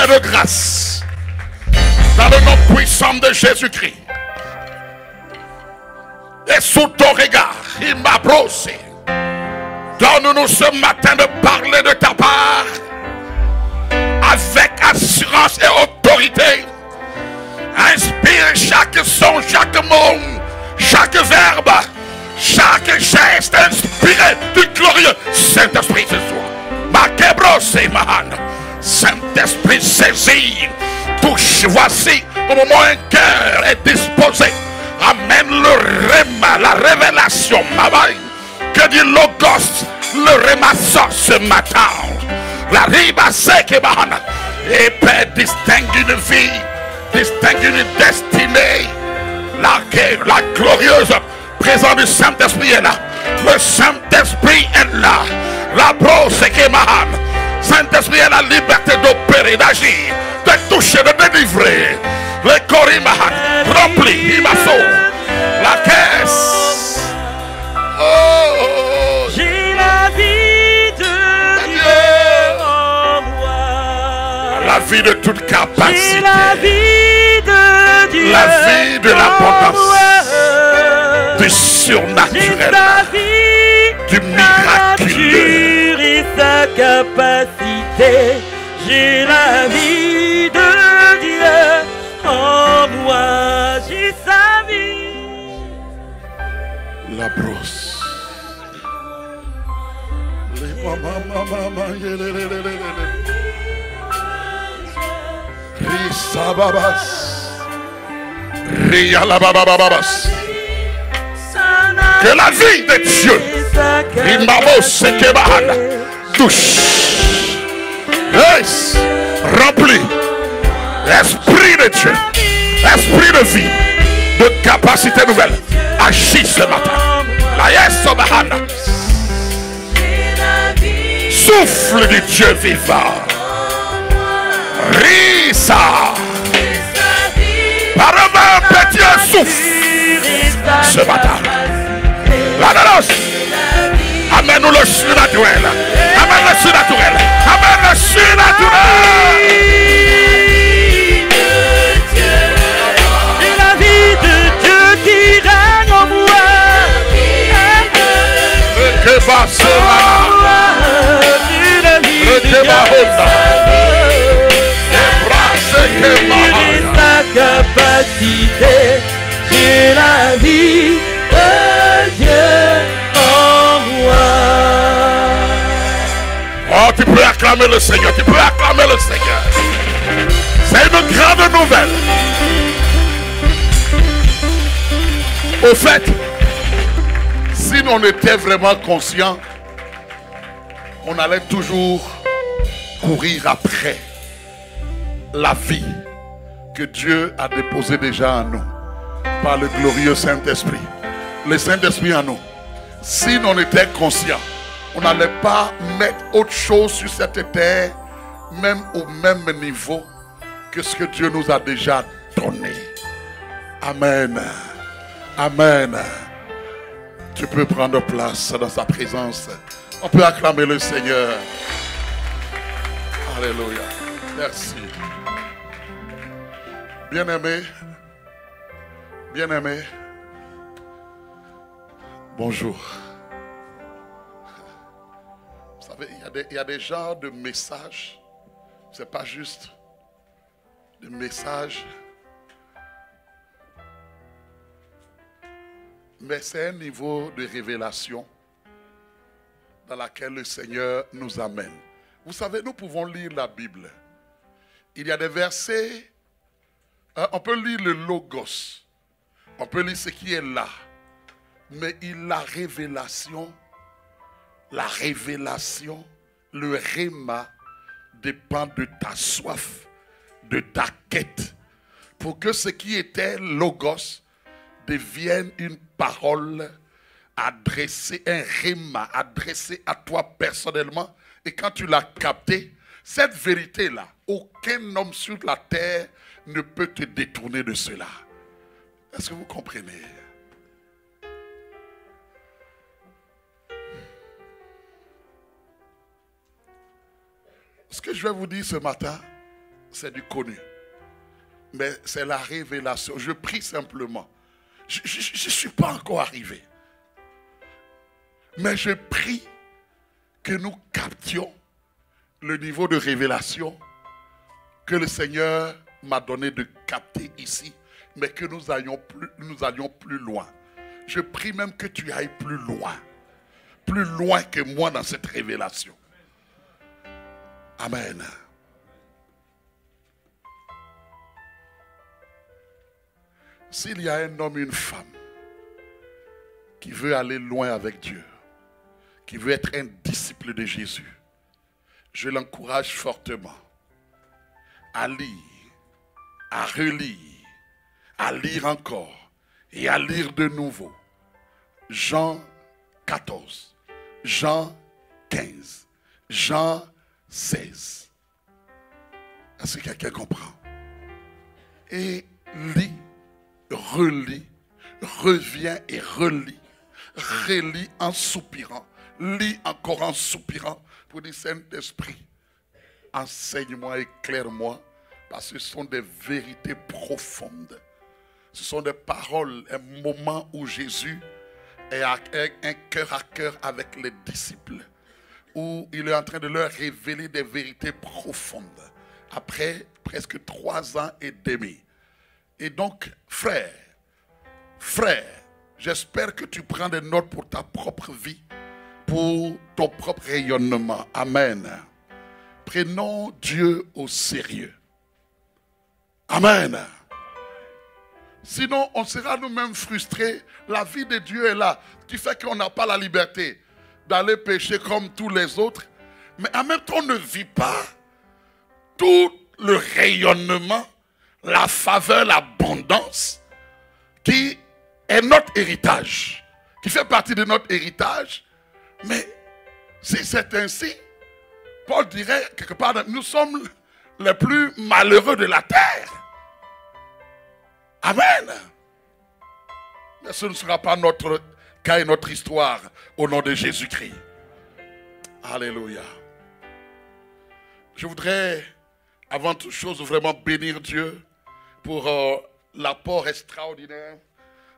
de grâce, dans le nom puissant de Jésus-Christ, et sous ton regard, il m'a brossé. Donne-nous ce matin de parler de ta part avec assurance et autorité. Inspire chaque son, chaque mot, chaque verbe, chaque geste inspiré du glorieux Saint-Esprit ce soir. Ma kébrosé, man. Saint-Esprit saisi, touche, voici au moment où un cœur est disposé. Amène le réma, la révélation, ma baille. Que dit Logos, le réma sort ce matin. La riba seke bahana. Et Père distingue une vie, distingue une destinée. La glorieuse présence du Saint-Esprit est là. Le Saint-Esprit est là. La brosse qui mahane. Saint-Esprit a la liberté d'opérer, d'agir, de toucher, de délivrer. Le corps imahan, rempli, imaso. La caisse. Oh, j'ai la vie de Dieu en moi. La vie de toute capacité. J'ai la vie de Dieu. La vie de l'abondance. Du J'ai surnaturel. sa vie, Du miraculeux. nature et sa capacité. J'ai la vie de Dieu en moi. J'ai sa vie. La brosse. Risababas. Rialabababas. Que la vie de Dieu, touche, yes, rempli, esprit de Dieu, esprit de vie, de capacité nouvelle, agis ce matin. La yes, Bahana. Souffle du Dieu vivant. Risa. Par un petit souffle ce matin. La danse. Amène-nous le surnaturel. Amène le surnaturel. Amène le surnaturel. Et la vie de Dieu qui règne en moi. Que va cela? Que va J'ai sa capacité. J'ai la vie de Dieu en moi. Oh, tu peux acclamer le Seigneur. Tu peux acclamer le Seigneur. C'est une grande nouvelle. Au fait, si on était vraiment conscient, on allait toujours courir après la vie que Dieu a déposée déjà en nous par le glorieux Saint-Esprit. Le Saint-Esprit en nous. Si on était conscient, on n'allait pas mettre autre chose sur cette terre, même au même niveau que ce que Dieu nous a déjà donné. Amen. Amen. Tu peux prendre place dans sa présence. On peut acclamer le Seigneur. Alléluia. Merci. Bien-aimé. Bien-aimé. Bonjour. Vous savez, il y a des genres de messages. C'est pas juste des messages. Mais c'est un niveau de révélation dans laquelle le Seigneur nous amène. Vous savez, nous pouvons lire la Bible. Il y a des versets, on peut lire le Logos, on peut lire ce qui est là. Mais la révélation, le réma dépend de ta soif, de ta quête. Pour que ce qui était Logos devienne une parole adressée, un réma adressé à toi personnellement. Et quand tu l'as capté, cette vérité-là, aucun homme sur la terre ne peut te détourner de cela. Est-ce que vous comprenez? Ce que je vais vous dire ce matin, c'est du connu. Mais c'est la révélation. Je prie simplement. Je ne suis pas encore arrivé. Mais je prie que nous captions le niveau de révélation que le Seigneur m'a donné de capter ici, mais que nous allions plus loin. Je prie même que tu ailles plus loin que moi dans cette révélation. Amen. S'il y a un homme, une femme qui veut aller loin avec Dieu, qui veut être un disciple de Jésus, je l'encourage fortement à lire, à relire, à lire encore et à lire de nouveau Jean 14, Jean 15, Jean 16. Est-ce que quelqu'un comprend? Et lit, relit, revient et relit, relit en soupirant, lit encore en soupirant pour dire Saint-Esprit, enseigne-moi, éclaire-moi, parce que ce sont des vérités profondes. Ce sont des paroles, un moment où Jésus est un cœur à cœur avec les disciples, où il est en train de leur révéler des vérités profondes, après presque 3 ans et demi. Et donc, frère, j'espère que tu prends des notes pour ta propre vie, pour ton propre rayonnement. Amen. Prenons Dieu au sérieux. Amen. Sinon, on sera nous-mêmes frustrés. La vie de Dieu est là. Ce qui fait qu'on n'a pas la liberté d'aller pécher comme tous les autres. Mais en même temps, on ne vit pas tout le rayonnement, la faveur, l'abondance qui est notre héritage, qui fait partie de notre héritage. Mais si c'est ainsi, Paul dirait quelque part, nous sommes les plus malheureux de la terre. Amen. Mais ce ne sera pas notre cas et notre histoire au nom de Jésus-Christ. Alléluia. Je voudrais, avant toute chose, vraiment bénir Dieu pour l'apport extraordinaire,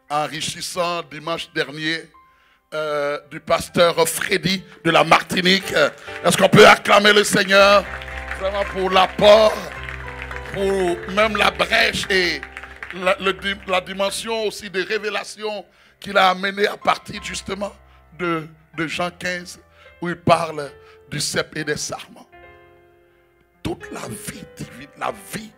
enrichissant dimanche dernier du pasteur Freddy de la Martinique. Est-ce qu'on peut acclamer le Seigneur vraiment pour l'apport, pour même la brèche et la dimension aussi de révélation qu'il a amené à partir justement de Jean 15, où il parle du cep et des sarments. Toute la vie divine, la vie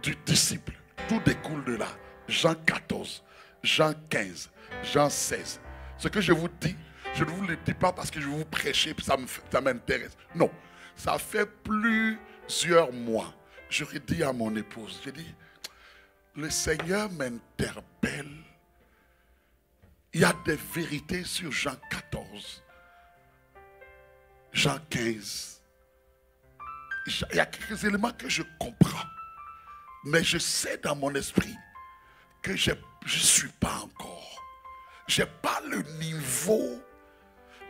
du disciple, tout découle de là. Jean 14, Jean 15, Jean 16. Ce que je vous dis, je ne vous le dis pas parce que je vais vous prêcher, puis ça m'intéresse. Non, ça fait plusieurs mois. J'aurais dit à mon épouse, j'ai dit, le Seigneur m'interpelle. Il y a des vérités sur Jean 14, Jean 15. Il y a quelques éléments que je comprends. Mais je sais dans mon esprit que je ne suis pas encore. Je n'ai pas le niveau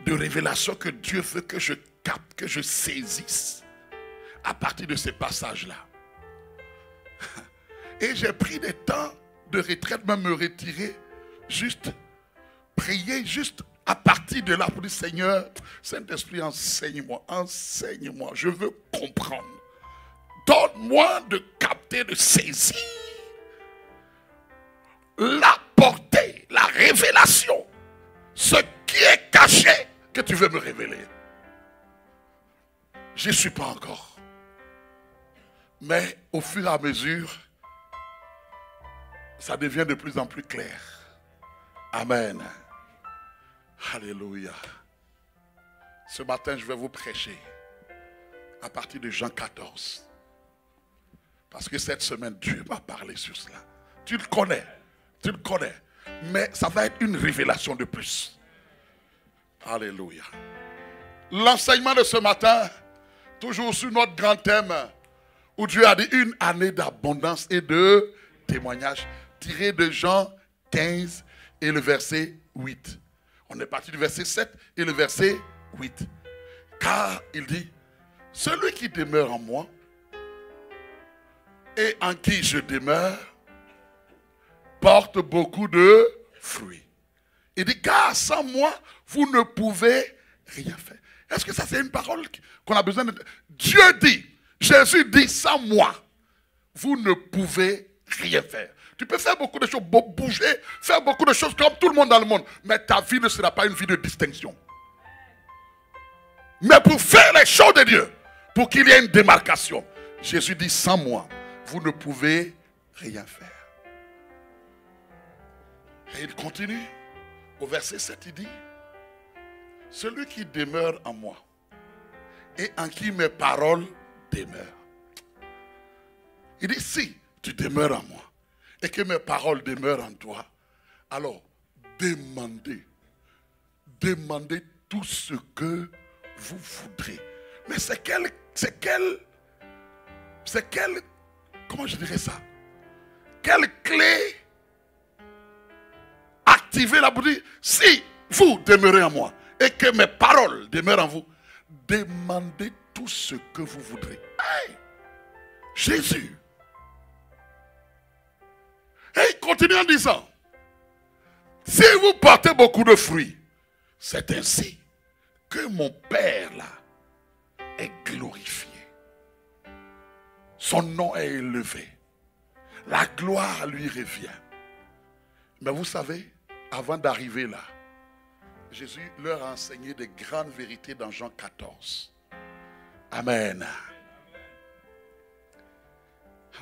de révélation que Dieu veut que je capte, que je saisisse à partir de ces passages-là. Et j'ai pris des temps de retraite, même me retirer, juste prier, juste à partir de là pour dire Seigneur, Saint-Esprit, enseigne-moi, enseigne-moi, je veux comprendre. Donne-moi de capter, de saisir la portée, la révélation, ce qui est caché que tu veux me révéler. Je n'y suis pas encore. Mais au fur et à mesure, ça devient de plus en plus clair. Amen. Alléluia. Ce matin, je vais vous prêcher à partir de Jean 14. Parce que cette semaine, Dieu m'a parlé sur cela. Tu le connais. Tu le connais. Mais ça va être une révélation de plus. Alléluia. L'enseignement de ce matin, toujours sur notre grand thème, où Dieu a dit une année d'abondance et de témoignage, tiré de Jean 15 et le verset 8. On est parti du verset 7 et le verset 8. Car il dit, celui qui demeure en moi et en qui je demeure porte beaucoup de fruits. Il dit, car sans moi, vous ne pouvez rien faire. Est-ce que ça c'est une parole qu'on a besoin de... Dieu dit, Jésus dit, sans moi, vous ne pouvez rien faire. Tu peux faire beaucoup de choses, bouger, faire beaucoup de choses comme tout le monde dans le monde, mais ta vie ne sera pas une vie de distinction. Mais pour faire les choses de Dieu, pour qu'il y ait une démarcation, Jésus dit, sans moi, vous ne pouvez rien faire. Et il continue, au verset 7, il dit, celui qui demeure en moi et en qui mes paroles demeurent. Il dit, si tu demeures en moi et que mes paroles demeurent en toi, alors demandez tout ce que vous voudrez. Mais c'est quel, comment je dirais ça? Quelle clé activer la boutique? Si vous demeurez en moi et que mes paroles demeurent en vous, demandez tout ce que vous voudrez. Hey, Jésus. Et il continue en disant, si vous portez beaucoup de fruits, c'est ainsi que mon Père là est glorifié. Son nom est élevé. La gloire lui revient. Mais vous savez, avant d'arriver là, Jésus leur a enseigné de grandes vérités dans Jean 14. Amen.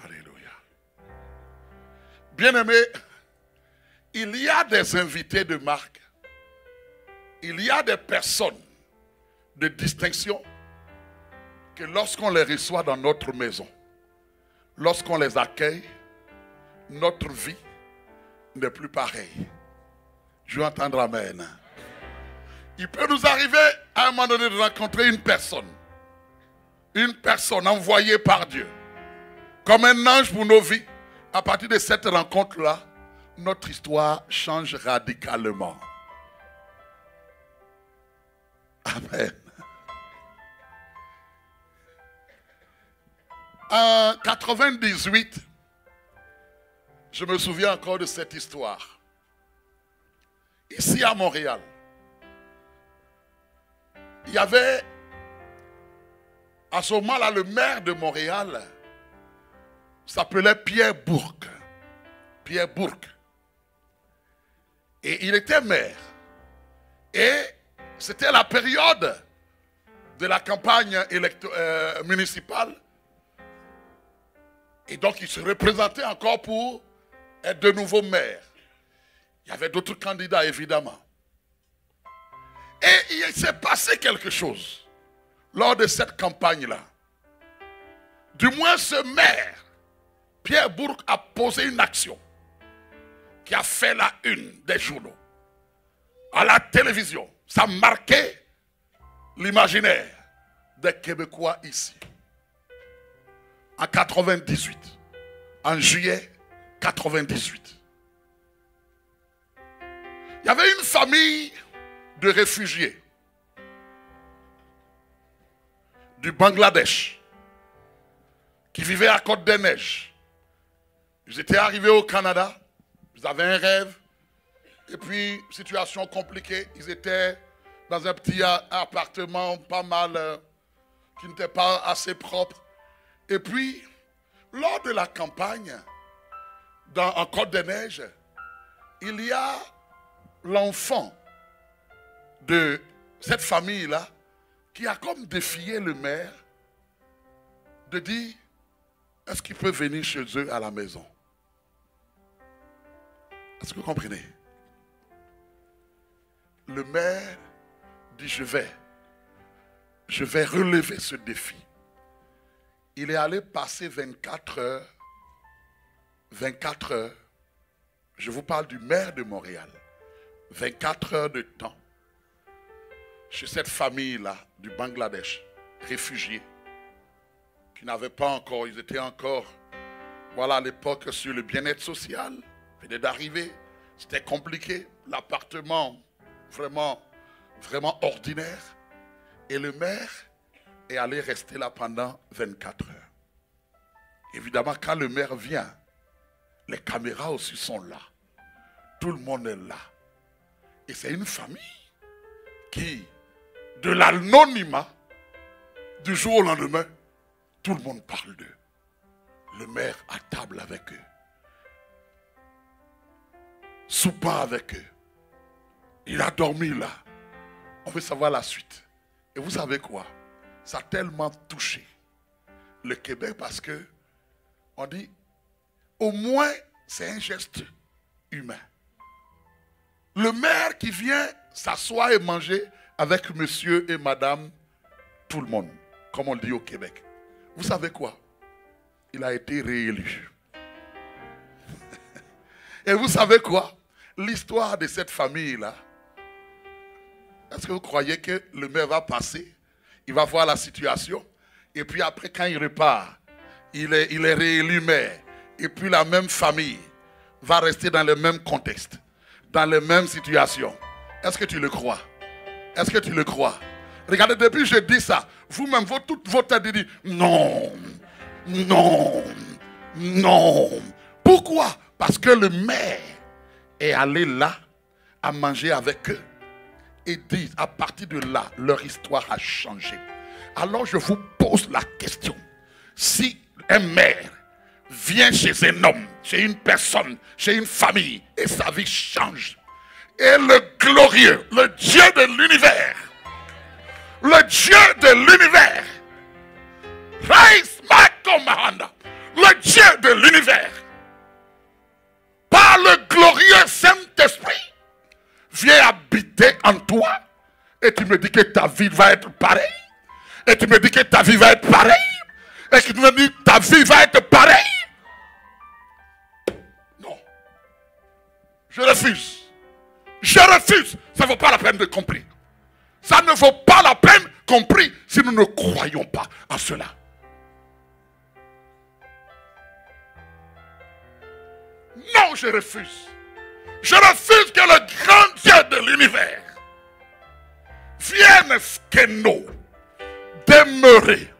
Alléluia. Bien-aimés, il y a des invités de marque. Il y a des personnes de distinction que lorsqu'on les reçoit dans notre maison, lorsqu'on les accueille, notre vie n'est plus pareille. Je veux entendre amen. Il peut nous arriver à un moment donné de rencontrer une personne envoyée par Dieu, comme un ange pour nos vies. À partir de cette rencontre-là, notre histoire change radicalement. Amen. En 98, je me souviens encore de cette histoire. Ici à Montréal, il y avait à ce moment-là le maire de Montréal s'appelait Pierre Bourque. Pierre Bourque. Et il était maire. Et c'était la période de la campagne municipale. Et donc il se représentait encore pour être de nouveau maire. Il y avait d'autres candidats évidemment. Et il s'est passé quelque chose lors de cette campagne-là. Du moins ce maire, Pierre Bourque, a posé une action qui a fait la une des journaux, à la télévision. Ça marquait l'imaginaire des Québécois ici. En 98, en juillet 98. Il y avait une famille de réfugiés du Bangladesh qui vivaient à Côte-des-Neiges. Ils étaient arrivés au Canada, ils avaient un rêve, et puis, situation compliquée, ils étaient dans un petit appartement pas mal, qui n'était pas assez propre. Et puis, lors de la campagne, en Côte-des-Neiges, il y a l'enfant de cette famille-là qui a comme défié le maire de dire, est-ce qu'il peut venir chez eux à la maison? Est-ce que vous comprenez? Le maire dit, je vais relever ce défi. Il est allé passer 24 heures, je vous parle du maire de Montréal, 24 heures de temps chez cette famille-là du Bangladesh, réfugiés, qui n'avaient pas encore, ils étaient encore, voilà, à l'époque sur le bien-être social, venaient d'arriver, c'était compliqué, l'appartement vraiment, vraiment ordinaire, et le maire est allé rester là pendant 24 heures. Évidemment, quand le maire vient, les caméras aussi sont là. Tout le monde est là. Et c'est une famille qui, de l'anonymat, du jour au lendemain, tout le monde parle d'eux. Le maire à table avec eux. Soupant avec eux. Il a dormi là. On veut savoir la suite. Et vous savez quoi? Ça a tellement touché le Québec parce que on dit, au moins, c'est un geste humain. Le maire qui vient s'asseoir et manger avec monsieur et madame, tout le monde, comme on le dit au Québec. Vous savez quoi? Il a été réélu. Et vous savez quoi? L'histoire de cette famille-là, est-ce que vous croyez que le maire va passer? Il va voir la situation. Et puis après, quand il repart, il est réélu maire. Et puis la même famille va rester dans le même contexte, dans les mêmes situations. Est-ce que tu le crois? Est-ce que tu le crois? Regardez, depuis que je dis ça, vous-même, toute votre tête dit non, non, non. Pourquoi? Parce que le maire est allé là à manger avec eux. Et dit, à partir de là, leur histoire a changé. Alors je vous pose la question. Si un maire vient chez un homme, chez une personne, chez une famille, et sa vie change, et le glorieux, le Dieu de l'univers, le Dieu de l'univers, le Dieu de l'univers, par le glorieux Saint-Esprit, vient habiter en toi, et tu me dis que ta vie va être pareille, et tu me dis que ta vie va être pareille, et que tu me dis que ta vie va être pareille. Non. Je refuse. Je refuse. Ça ne vaut pas la peine de compris. Ça ne vaut pas la peine compris si nous ne croyons pas en cela. Non, je refuse. Je refuse que le grand Dieu de l'univers vienne Skeno demeurer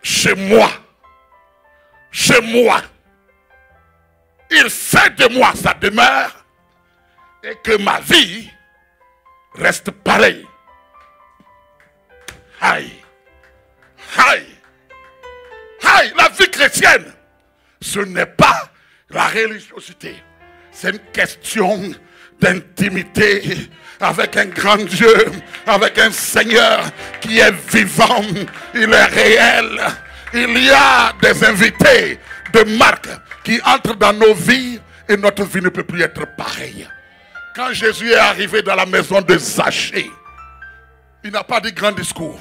chez moi. Chez moi. Il fait de moi sa demeure et que ma vie reste pareille. Aïe. Aïe. Aïe. La vie chrétienne, ce n'est pas la religiosité. C'est une question d'intimité avec un grand Dieu, avec un Seigneur qui est vivant, il est réel. Il y a des invités de marque qui entrent dans nos vies et notre vie ne peut plus être pareille. Quand Jésus est arrivé dans la maison de Zachée, il n'a pas dit grand discours,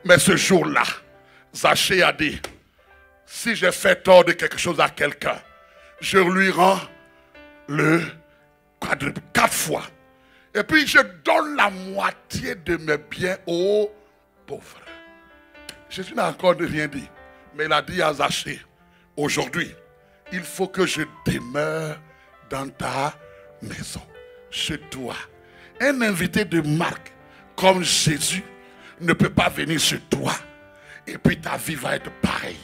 mais ce jour-là, Zachée a dit, si j'ai fait tort de quelque chose à quelqu'un, je lui rends le quadruple, 4 fois. Et puis je donne la moitié de mes biens aux pauvres. Jésus n'a encore rien dit. Mais il a dit à Zachée, aujourd'hui, il faut que je demeure dans ta maison. Chez toi. Un invité de marque comme Jésus ne peut pas venir chez toi. Et puis ta vie va être pareille.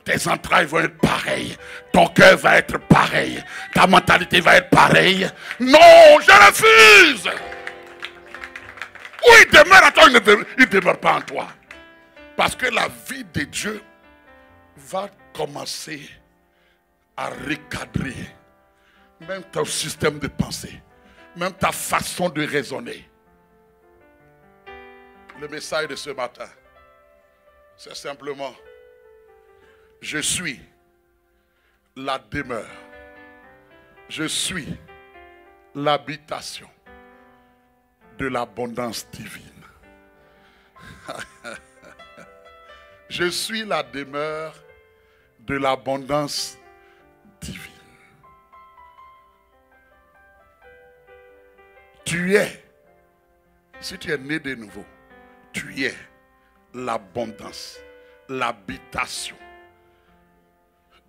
Tes entrailles vont être pareilles. Ton cœur va être pareil. Ta mentalité va être pareille. Non, je refuse. Où il demeure en toi, il ne demeure pas en toi. Parce que la vie de Dieu va commencer à recadrer même ton système de pensée, même ta façon de raisonner. Le message de ce matin, c'est simplement: je suis la demeure. Je suis l'habitation de l'abondance divine. Je suis la demeure de l'abondance divine. Tu es, si tu es né de nouveau, tu es l'abondance, l'habitation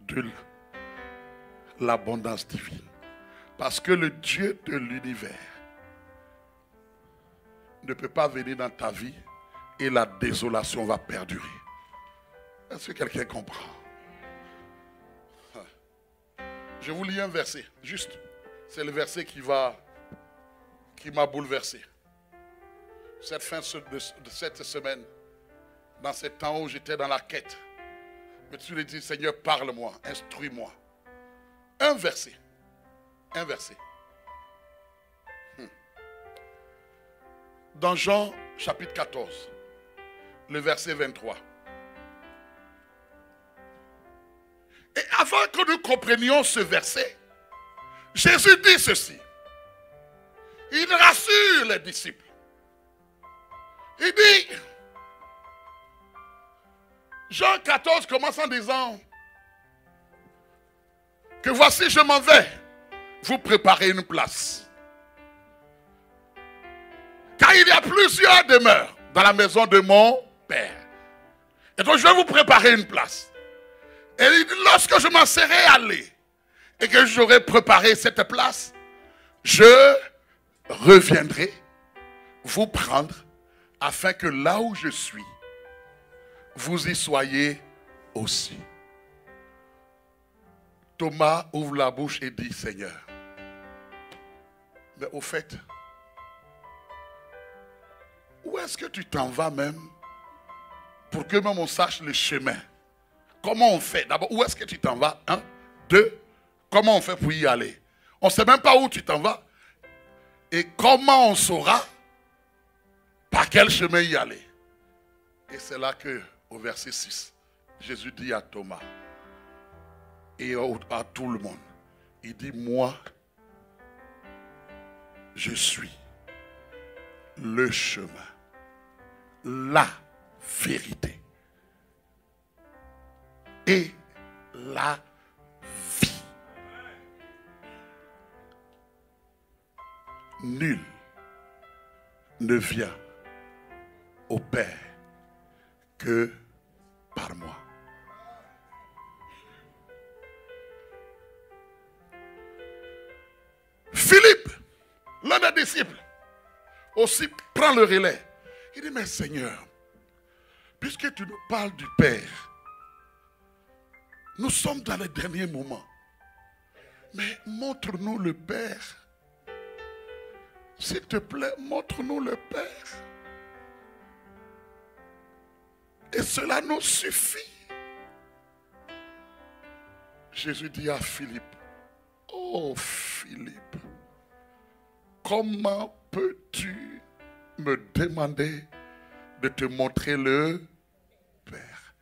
de l'abondance divine. Parce que le Dieu de l'univers ne peut pas venir dans ta vie et la désolation va perdurer. Est-ce que quelqu'un comprend? Je vous lis un verset, juste. C'est le verset qui m'a bouleversé. Cette fin de cette semaine, dans ce temps où j'étais dans la quête, je me suis dit, Seigneur, parle-moi, instruis-moi. Un verset. Un verset. Dans Jean chapitre 14, le verset 23. Et avant que nous comprenions ce verset, Jésus dit ceci. Il rassure les disciples. Il dit, Jean 14 commence en disant que voici je m'en vais vous préparer une place. Car il y a plusieurs demeures dans la maison de mon Père. Et donc je vais vous préparer une place. Et il dit, lorsque je m'en serai allé et que j'aurai préparé cette place, je reviendrai vous prendre afin que là où je suis, vous y soyez aussi. Thomas ouvre la bouche et dit, Seigneur, mais au fait, où est-ce que tu t'en vas même pour que même on sache le chemin? Comment on fait? D'abord, où est-ce que tu t'en vas? 1, 2, comment on fait pour y aller? On ne sait même pas où tu t'en vas. Et comment on saura par quel chemin y aller? Et c'est là que, au verset 6, Jésus dit à Thomas et à tout le monde, il dit, moi, je suis le chemin, la vérité et la vie. Nul ne vient au Père que par moi. Philippe, l'un des disciples, aussi prend le relais. Il dit, mais Seigneur, puisque tu nous parles du Père, nous sommes dans les derniers moments. Mais montre-nous le Père. S'il te plaît, montre-nous le Père. Et cela nous suffit. Jésus dit à Philippe, oh Philippe, comment peux-tu me demander de te montrer le Père?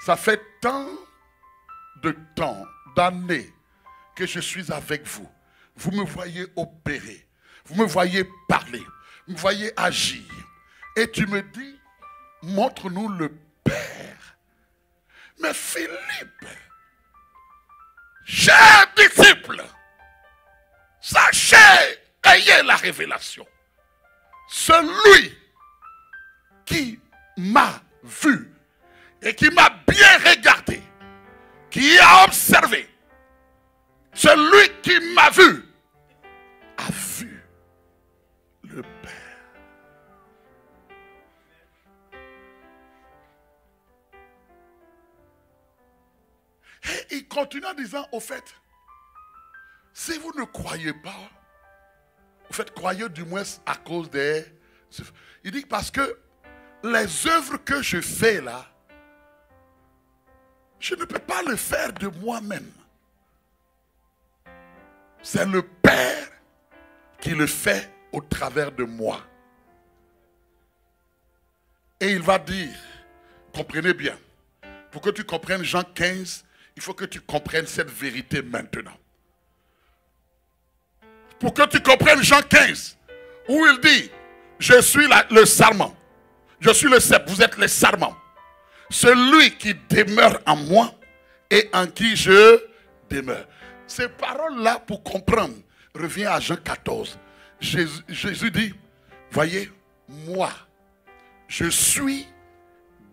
Ça fait tant de temps, d'années que je suis avec vous. Vous me voyez opérer. Vous me voyez parler. Vous me voyez agir. Et tu me dis, montre-nous le Père. Mais Philippe, chers disciples, sachez, ayez la révélation. Celui qui m'a vu et qui m'a bien regardé, qui a observé, celui qui m'a vu, a vu le Père. Et il continue en disant, au fait, si vous ne croyez pas, au fait, croyez du moins à cause des... Il dit parce que les œuvres que je fais là, je ne peux pas le faire de moi-même. C'est le Père qui le fait au travers de moi. Et il va dire, comprenez bien, pour que tu comprennes Jean 15, il faut que tu comprennes cette vérité maintenant. Pour que tu comprennes Jean 15, où il dit, je suis le sarment, je suis le cep, vous êtes les sarments. Celui qui demeure en moi et en qui je demeure. Ces paroles-là, pour comprendre, revient à Jean 14. Jésus dit, voyez, moi, je suis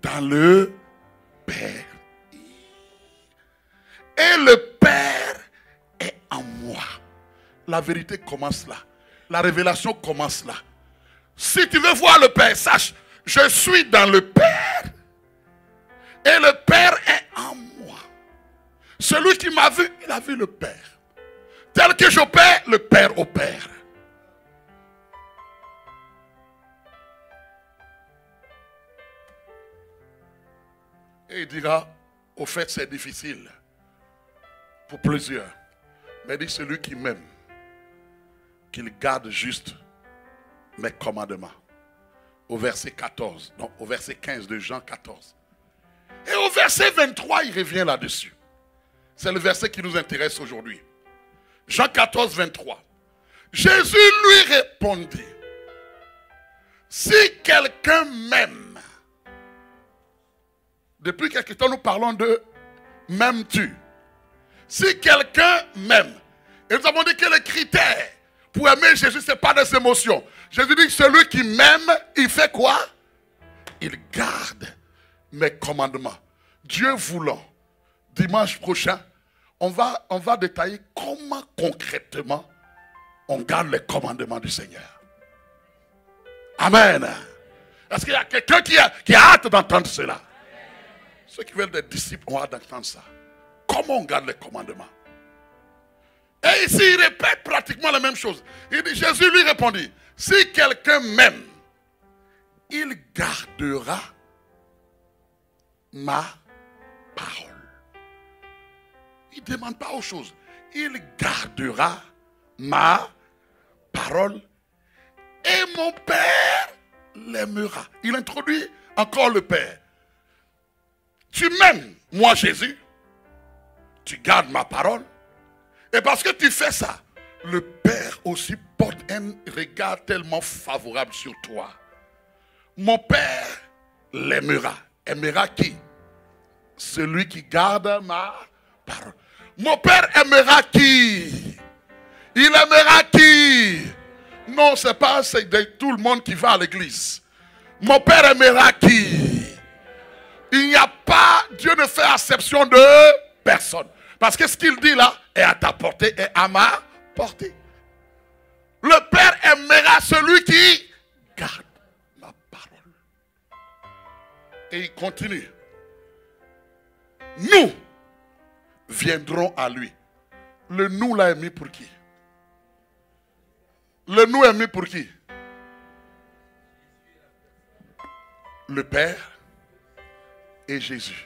dans le Père. Et le Père est en moi. La vérité commence là. La révélation commence là. Si tu veux voir le Père, sache, je suis dans le Père. Et le Père est en moi. Celui qui m'a vu, il a vu le Père. Tel que j'opère, le Père opère. Et il dira, au fait c'est difficile pour plusieurs. Mais il dit celui qui m'aime, qu'il garde juste mes commandements. Au verset 14, donc au verset 15 de Jean 14. Et au verset 23, il revient là-dessus. C'est le verset qui nous intéresse aujourd'hui. Jean 14, 23. Jésus lui répondit, si quelqu'un m'aime, depuis quelque temps nous parlons de m'aimes-tu. Si quelqu'un m'aime, et nous avons dit que le critère pour aimer Jésus, ce n'est pas des émotions. Jésus dit que celui qui m'aime, il fait quoi? Il garde mes commandements. Dieu voulant, dimanche prochain, on va détailler comment concrètement on garde les commandements du Seigneur. Amen. Est-ce qu'il y a quelqu'un qui a hâte d'entendre cela? Ceux qui veulent des disciples ont hâte d'entendre ça. Comment on garde les commandements? Et ici, il répète pratiquement la même chose. Il dit, Jésus lui répondit, si quelqu'un m'aime, il gardera ma parole. Il ne demande pas autre chose. Il gardera ma parole et mon Père l'aimera. Il introduit encore le Père. Tu m'aimes, moi Jésus, tu gardes ma parole. Et parce que tu fais ça, le Père aussi porte un regard tellement favorable sur toi. Mon Père l'aimera. Aimera qui? Celui qui garde ma parole. Mon Père aimera qui? Il aimera qui? Non, ce n'est pas tout le monde qui va à l'église. Mon Père aimera qui? Il n'y a pas, Dieu ne fait acception de personne. Parce que ce qu'il dit là est à ta portée et à ma portée. Le Père aimera celui qui garde ma parole. Et il continue. Nous viendrons à lui. Le nous l'a mis pour qui? Le nous est mis pour qui? Le Père et Jésus.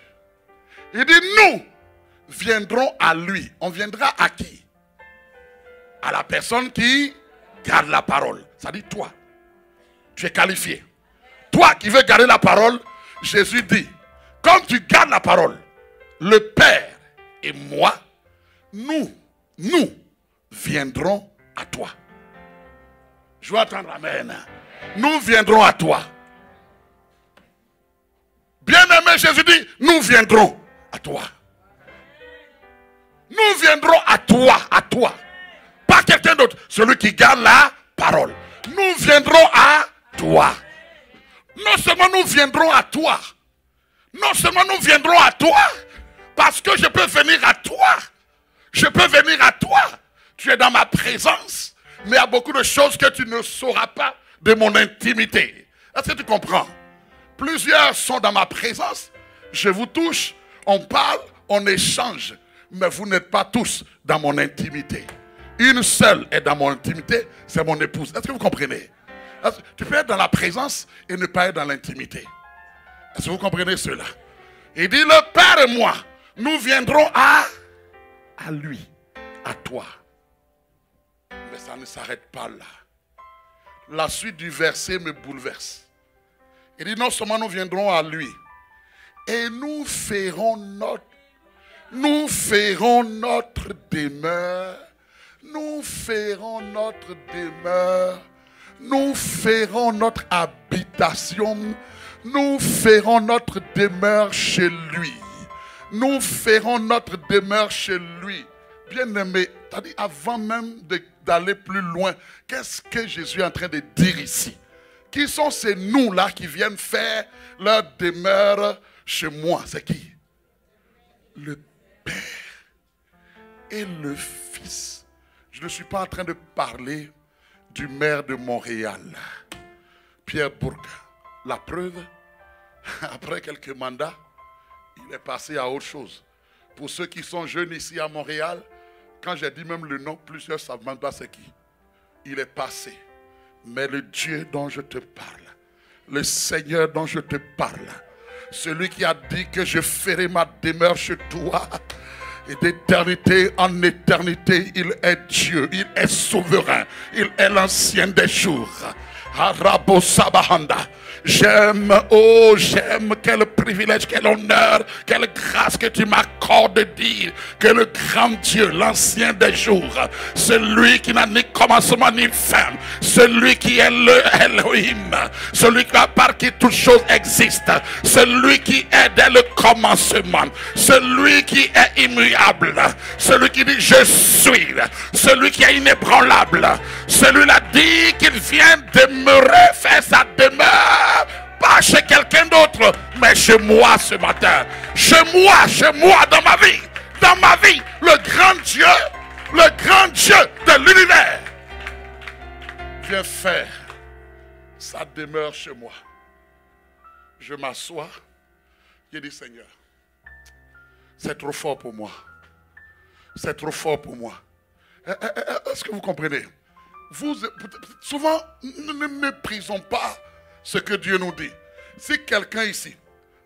Il dit nous viendrons à lui. On viendra à qui? À la personne qui garde la parole. Ça dit toi. Tu es qualifié. Toi qui veux garder la parole, Jésus dit, quand tu gardes la parole, le Père et moi, nous viendrons à toi. Je veux entendre amen. Nous viendrons à toi. Bien-aimé, Jésus dit, nous viendrons à toi. Nous viendrons à toi. Pas quelqu'un d'autre, celui qui garde la parole. Nous viendrons à toi. Non seulement nous viendrons à toi, non seulement nous viendrons à toi, parce que je peux venir à toi. Je peux venir à toi. Tu es dans ma présence, mais il y a beaucoup de choses que tu ne sauras pas de mon intimité. Est-ce que tu comprends? Plusieurs sont dans ma présence, je vous touche, on parle, on échange, mais vous n'êtes pas tous dans mon intimité. Une seule est dans mon intimité, c'est mon épouse. Est-ce que vous comprenez? Tu peux être dans la présence et ne pas être dans l'intimité. Est-ce que vous comprenez cela? Il dit, le Père et moi, nous viendrons à lui, à toi. Mais ça ne s'arrête pas là. La suite du verset me bouleverse. Il dit, non seulement nous viendrons à lui, et nous ferons notre demeure. Nous ferons notre demeure. Nous ferons notre habitation. Nous ferons notre demeure chez lui. Nous ferons notre demeure chez lui. Bien-aimé, c'est-à-dire avant même d'aller plus loin, qu'est-ce que Jésus est en train de dire ici? Qui sont ces nous-là qui viennent faire leur demeure chez moi? C'est qui? Le Père et le Fils. Je ne suis pas en train de parler du maire de Montréal, Pierre Bourque. La preuve, après quelques mandats, il est passé à autre chose. Pour ceux qui sont jeunes ici à Montréal, Quand j'ai dit même le nom, plusieurs ne savent même pas c'est qui. Il est passé. Mais le Dieu dont je te parle, le Seigneur dont je te parle, celui qui a dit que je ferai ma demeure chez toi, et d'éternité en éternité, il est Dieu, il est souverain, il est l'ancien des jours. Arabo Sabahanda. J'aime, oh j'aime, quel privilège, quel honneur, quelle grâce que tu m'accordes de dire que le grand Dieu, l'ancien des jours, celui qui n'a ni commencement ni fin, celui qui est le Elohim, celui par qui toute chose existe, celui qui est dès le commencement, celui qui est immuable, celui qui dit je suis, celui qui est inébranlable, celui-là dit qu'il vient demeurer, faire sa demeure. Pas chez quelqu'un d'autre, mais chez moi ce matin. Chez moi dans ma vie. Dans ma vie, le grand Dieu de l'univers vient faire sa demeure chez moi. Je m'assois, je dis Seigneur, c'est trop fort pour moi. C'est trop fort pour moi. Est-ce que vous comprenez? Souvent, nous ne méprisons pas ce que Dieu nous dit. Si quelqu'un ici,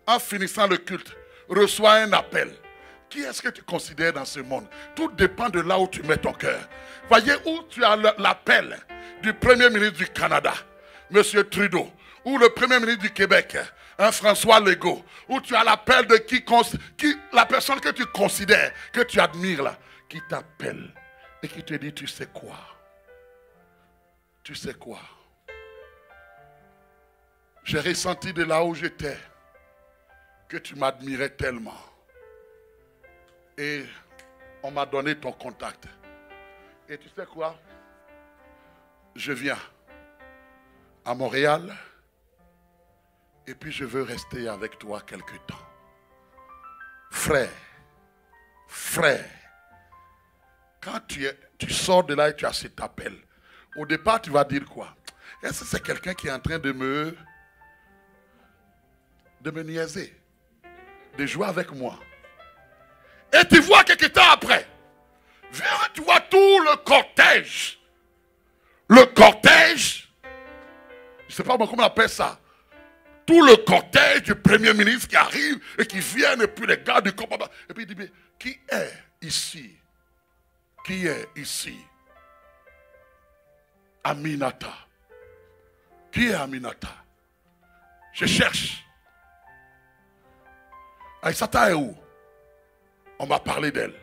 en finissant le culte, reçoit un appel, qui est-ce que tu considères dans ce monde? Tout dépend de là où tu mets ton cœur. Voyez où tu as l'appel du Premier ministre du Canada, M. Trudeau, ou le Premier ministre du Québec, François Legault, où tu as l'appel de la personne que tu considères, que tu admires là, qui t'appelle et qui te dit, tu sais quoi? Tu sais quoi? J'ai ressenti de là où j'étais que tu m'admirais tellement. Et on m'a donné ton contact. Et tu sais quoi? Je viens à Montréal et puis je veux rester avec toi quelque temps. Frère, quand tu sors de là et tu as cet appel, au départ tu vas dire quoi? Est-ce que c'est quelqu'un qui est en train de me niaiser, de jouer avec moi? Et tu vois quelque temps après, tu vois tout le cortège. Le cortège, je ne sais pas comment on appelle ça. Tout le cortège du Premier ministre qui arrive et qui vient, et puis les gars du commandement. Et puis il dit, mais qui est ici? Qui est ici? Aminata. Qui est Aminata? Je cherche. Aïssata est où? On m'a parlé d'elle.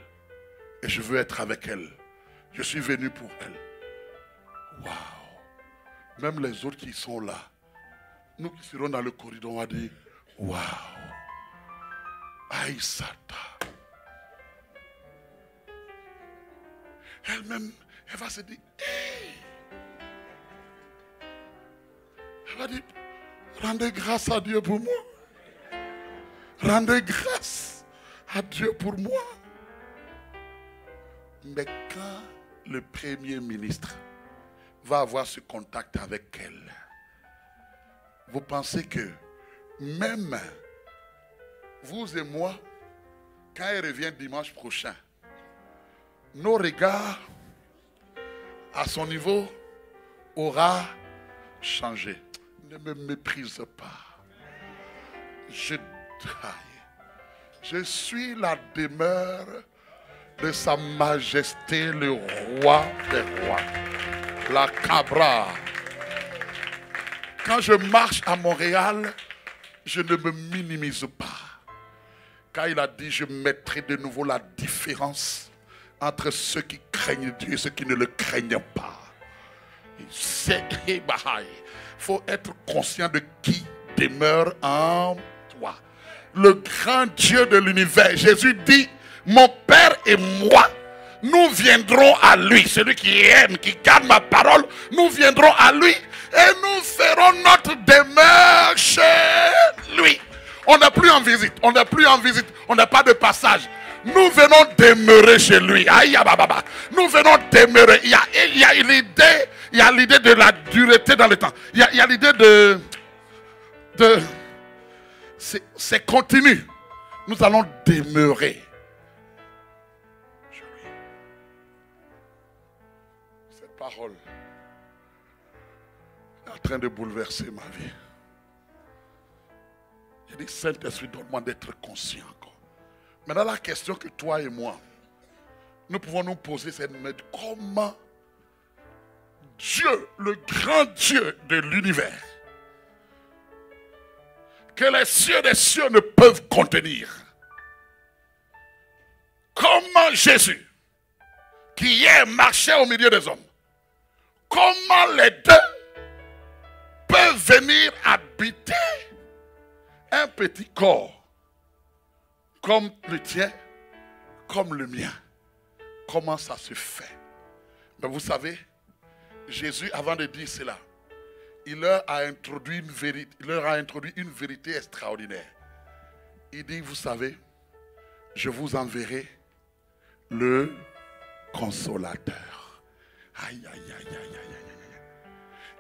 Et je veux être avec elle. Je suis venu pour elle. Waouh! Même les autres qui sont là, nous qui serons dans le corridor, on va dire, waouh! Aïssata. Elle-même, elle va se dire, hey! Elle va dire, rendez grâce à Dieu pour moi. Rendez grâce à Dieu pour moi. Mais quand le Premier ministre va avoir ce contact avec elle, vous pensez que même vous et moi, quand elle revient dimanche prochain, nos regards à son niveau aura changé. Ne me méprise pas. Je suis la demeure de sa majesté, le roi des rois. La Cabra. Quand je marche à Montréal, je ne me minimise pas. Quand il a dit, je mettrai de nouveau la différence entre ceux qui craignent Dieu et ceux qui ne le craignent pas. Il faut être conscient de qui demeure en toi. Le grand Dieu de l'univers. Jésus dit, mon Père et moi, nous viendrons à lui. Celui qui aime, qui garde ma parole, nous viendrons à lui et nous ferons notre demeure chez lui. On n'est plus en visite, on n'est plus en visite, on n'a pas de passage. Nous venons demeurer chez lui. Aïe, bababa. Nous venons demeurer. Il y a l'idée de la dureté dans le temps. Il y a l'idée de c'est continu. Nous allons demeurer. parole est en train de bouleverser ma vie. Il dit, Saint-Esprit, donne-moi d'être conscient encore. Maintenant, la question que toi et moi, nous pouvons nous poser, c'est de mettre comment Dieu, le grand Dieu de l'univers, que les cieux des cieux ne peuvent contenir. Comment Jésus, qui hier marchait au milieu des hommes, comment les deux peuvent venir habiter un petit corps comme le tien, comme le mien. Comment ça se fait? Mais vous savez, Jésus, avant de dire cela, il leur a introduit une vérité extraordinaire. Il dit, vous savez, je vous enverrai le consolateur. Aïe, aïe, aïe, aïe, aïe, aïe.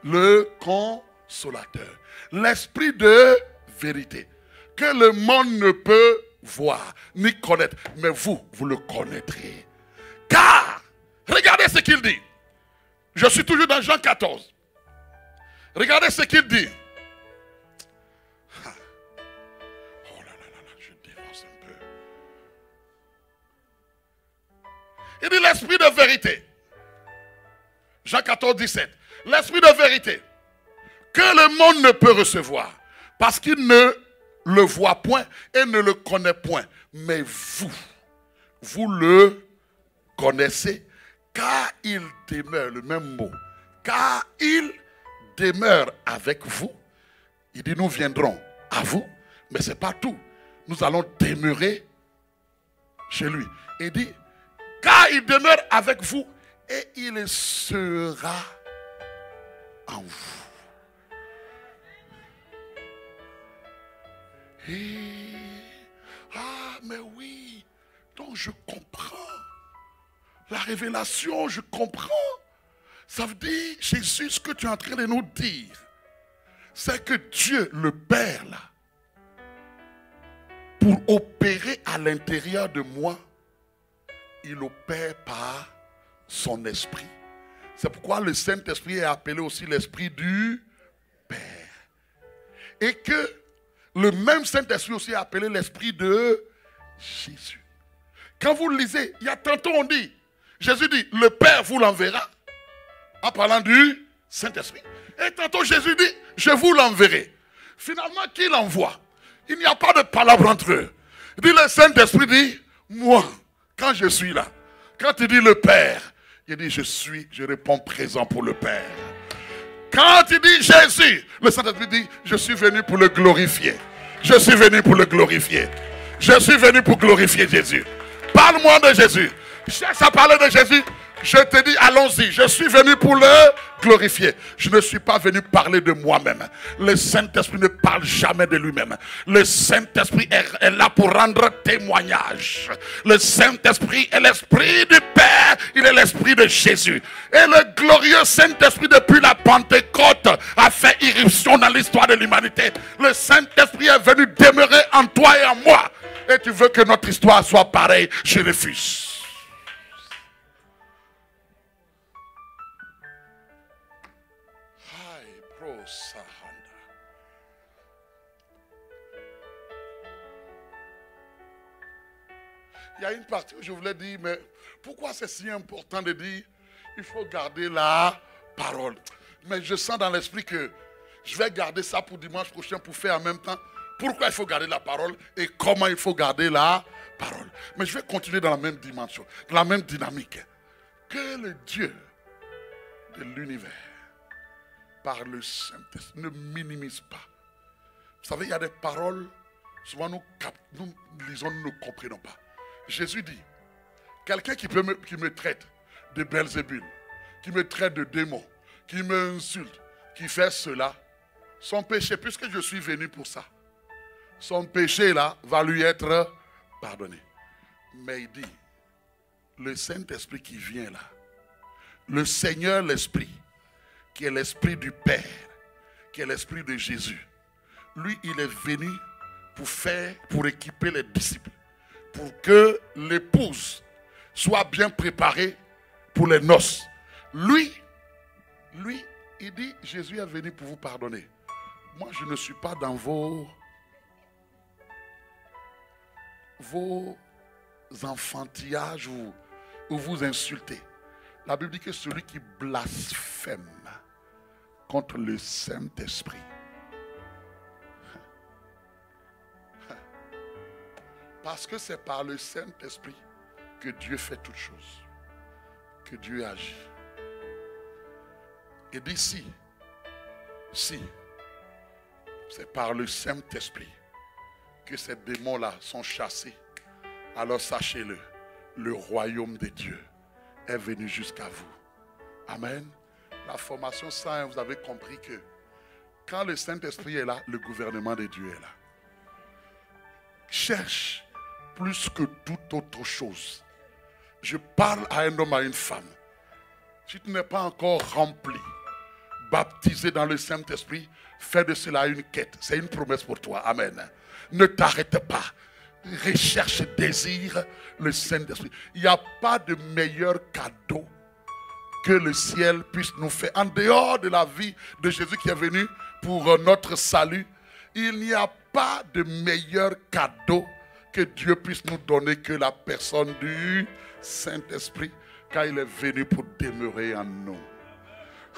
Le consolateur. L'esprit de vérité. Que le monde ne peut voir, ni connaître. Mais vous le connaîtrez. Car, regardez ce qu'il dit. Je suis toujours dans Jean 14. Regardez ce qu'il dit. Oh là là là là, je dévance un peu. Il dit l'esprit de vérité. Jean 14, 17. L'esprit de vérité que le monde ne peut recevoir parce qu'il ne le voit point et ne le connaît point. Mais vous le connaissez car il demeure, le même mot, car il demeure avec vous. Il dit nous viendrons à vous, mais ce n'est pas tout. Nous allons demeurer chez lui. Il dit car il demeure avec vous et il sera en vous. Mais oui, donc je comprends. La révélation, je comprends. Ça veut dire, Jésus, ce que tu es en train de nous dire, c'est que Dieu, le Père, là, pour opérer à l'intérieur de moi, il opère par son esprit. C'est pourquoi le Saint-Esprit est appelé aussi l'Esprit du Père. Et que le même Saint-Esprit aussi est appelé l'Esprit de Jésus. Quand vous le lisez, il y a tantôt on dit, Jésus dit, le Père vous l'enverra, en parlant du Saint-Esprit. Et tantôt Jésus dit, je vous l'enverrai. Finalement, qui l'envoie? Il n'y a pas de palabre entre eux. Il dit, le Saint-Esprit dit, moi, quand je suis là, quand il dit le Père, il dit, je réponds présent pour le Père. Quand il dit Jésus, le Saint-Esprit dit, je suis venu pour le glorifier. Je suis venu pour le glorifier. Je suis venu pour glorifier Jésus. Parle-moi de Jésus. Cherche à parler de Jésus. Je te dis, allons-y. Je suis venu pour le glorifier. Je ne suis pas venu parler de moi-même. Le Saint-Esprit ne parle jamais de lui-même. Le Saint-Esprit est là pour rendre témoignage. Le Saint-Esprit est l'Esprit du Père. Il est l'Esprit de Jésus. Et le glorieux Saint-Esprit, depuis la Pentecôte, a fait irruption dans l'histoire de l'humanité. Le Saint-Esprit est venu demeurer en toi et en moi. Et tu veux que notre histoire soit pareille? Je refuse. Il y a une partie où je voulais dire, mais pourquoi c'est si important de dire il faut garder la parole? Mais je sens dans l'esprit que je vais garder ça pour dimanche prochain pour faire en même temps. Pourquoi il faut garder la parole et comment il faut garder la parole? Mais je vais continuer dans la même dimension, dans la même dynamique. Que le Dieu de l'univers, par le Saint-Esprit, ne minimise pas. Vous savez, il y a des paroles, souvent nous lisons, nous ne comprenons pas. Jésus dit, quelqu'un qui me traite de Belzébul, qui me traite de démon, qui m'insulte, qui fait cela, son péché, puisque je suis venu pour ça, son péché là va lui être pardonné. Mais il dit, le Saint-Esprit qui vient là, le Seigneur l'Esprit, qui est l'Esprit du Père, qui est l'Esprit de Jésus, lui il est venu pour équiper les disciples, pour que l'épouse soit bien préparée pour les noces. Lui, Lui, il dit, Jésus est venu pour vous pardonner. Moi, je ne suis pas dans vos enfantillages où vous insultez. La Bible dit que celui qui blasphème contre le Saint-Esprit, parce que c'est par le Saint-Esprit que Dieu fait toutes choses, que Dieu agit. Et dit si c'est par le Saint-Esprit que ces démons-là sont chassés, alors sachez-le, le royaume de Dieu est venu jusqu'à vous. Amen. La formation 101, vous avez compris que quand le Saint-Esprit est là, le gouvernement de Dieu est là. Cherche plus que toute autre chose. Je parle à un homme, à une femme. Si tu n'es pas encore rempli, baptisé dans le Saint-Esprit, fais de cela une quête. C'est une promesse pour toi. Amen. Ne t'arrête pas. Recherche, désire le Saint-Esprit. Il n'y a pas de meilleur cadeau que le ciel puisse nous faire. En dehors de la vie de Jésus qui est venu pour notre salut, il n'y a pas de meilleur cadeau que Dieu puisse nous donner que la personne du Saint-Esprit, car il est venu pour demeurer en nous.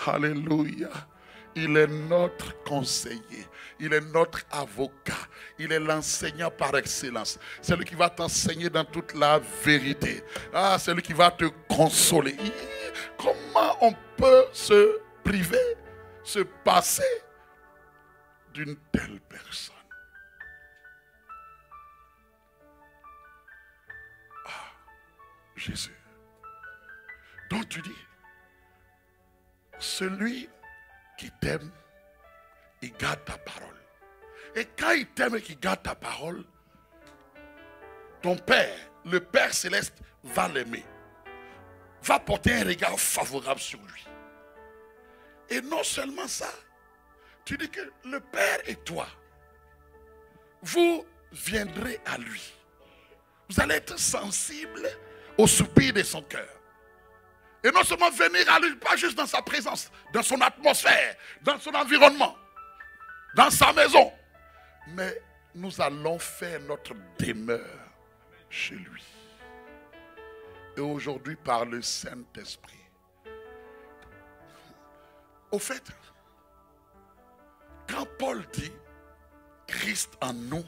Alléluia. Il est notre conseiller. Il est notre avocat. Il est l'enseignant par excellence. C'est lui qui va t'enseigner dans toute la vérité. Ah, c'est lui qui va te consoler. Comment on peut se priver, se passer d'une telle personne? Ah, Jésus. Donc tu dis, celui qui t'aime, il garde ta parole. Et quand il t'aime et qu'il garde ta parole, ton Père, le Père Céleste, va l'aimer. Va porter un regard favorable sur lui. Et non seulement ça, tu dis que le Père et toi, vous viendrez à lui. Vous allez être sensible au soupir de son cœur. Et non seulement venir à lui, pas juste dans sa présence, dans son atmosphère, dans son environnement, dans sa maison. Mais nous allons faire notre demeure chez lui. Et aujourd'hui, par le Saint-Esprit. Au fait, quand Paul dit Christ en nous,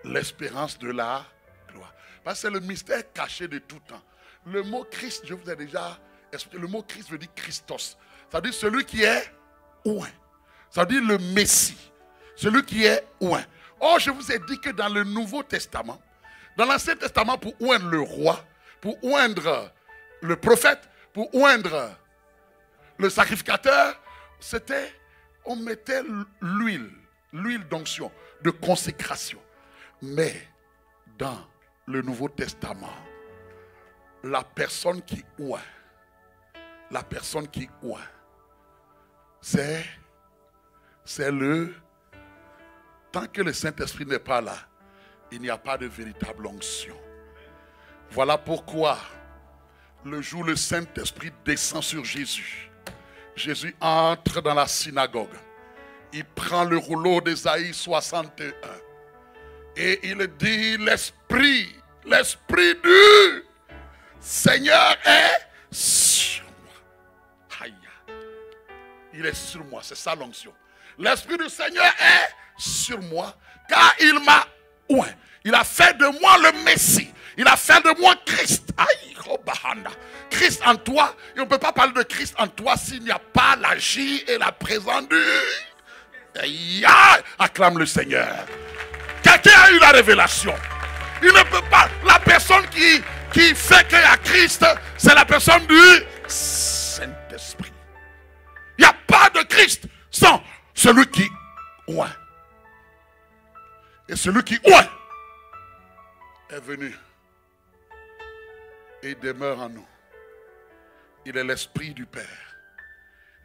l'espérance de la gloire. Parce que c'est le mystère caché de tout temps. Le mot Christ, je vous ai déjà expliqué, le mot Christ veut dire Christos. Ça veut dire celui qui est oint. Ça veut dire le Messie. Celui qui est oint. Or, je vous ai dit que dans le Nouveau Testament, dans l'Ancien Testament, pour oindre le roi, pour oindre le prophète, pour oindre le sacrificateur, c'était, on mettait l'huile d'onction, de consécration. Mais dans le Nouveau Testament, la personne qui oint, c'est le, tant que le Saint-Esprit n'est pas là, il n'y a pas de véritable onction. Voilà pourquoi le jour où le Saint-Esprit descend sur Jésus, Jésus entre dans la synagogue. Il prend le rouleau d'Ésaïe 61 et il dit, l'Esprit du Seigneur est sur moi. Aïe. Il est sur moi, c'est ça l'onction. L'Esprit du Seigneur est sur moi, car il m'a oint. Il a fait de moi le Messie. Il a fait de moi Christ. Aïe, oh bahanda. Christ en toi. Et on ne peut pas parler de Christ en toi s'il n'y a pas l'agir et la présence du... Aïe, acclame le Seigneur. Quelqu'un a eu la révélation. Il ne peut pas. La personne qui fait qu'il y a Christ, c'est la personne du Saint-Esprit. Il n'y a pas de Christ sans celui qui oint. Et celui qui oint est venu. Et il demeure en nous. Il est l'Esprit du Père.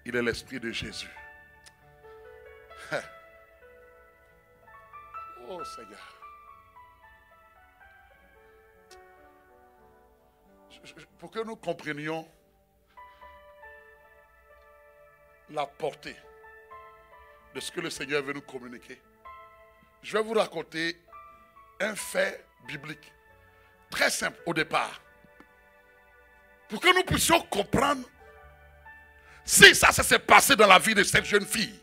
Il est l'Esprit de Jésus. Oh Seigneur. Pour que nous comprenions la portée de ce que le Seigneur veut nous communiquer, je vais vous raconter un fait biblique très simple au départ, pour que nous puissions comprendre si ça s'est passé dans la vie de cette jeune fille,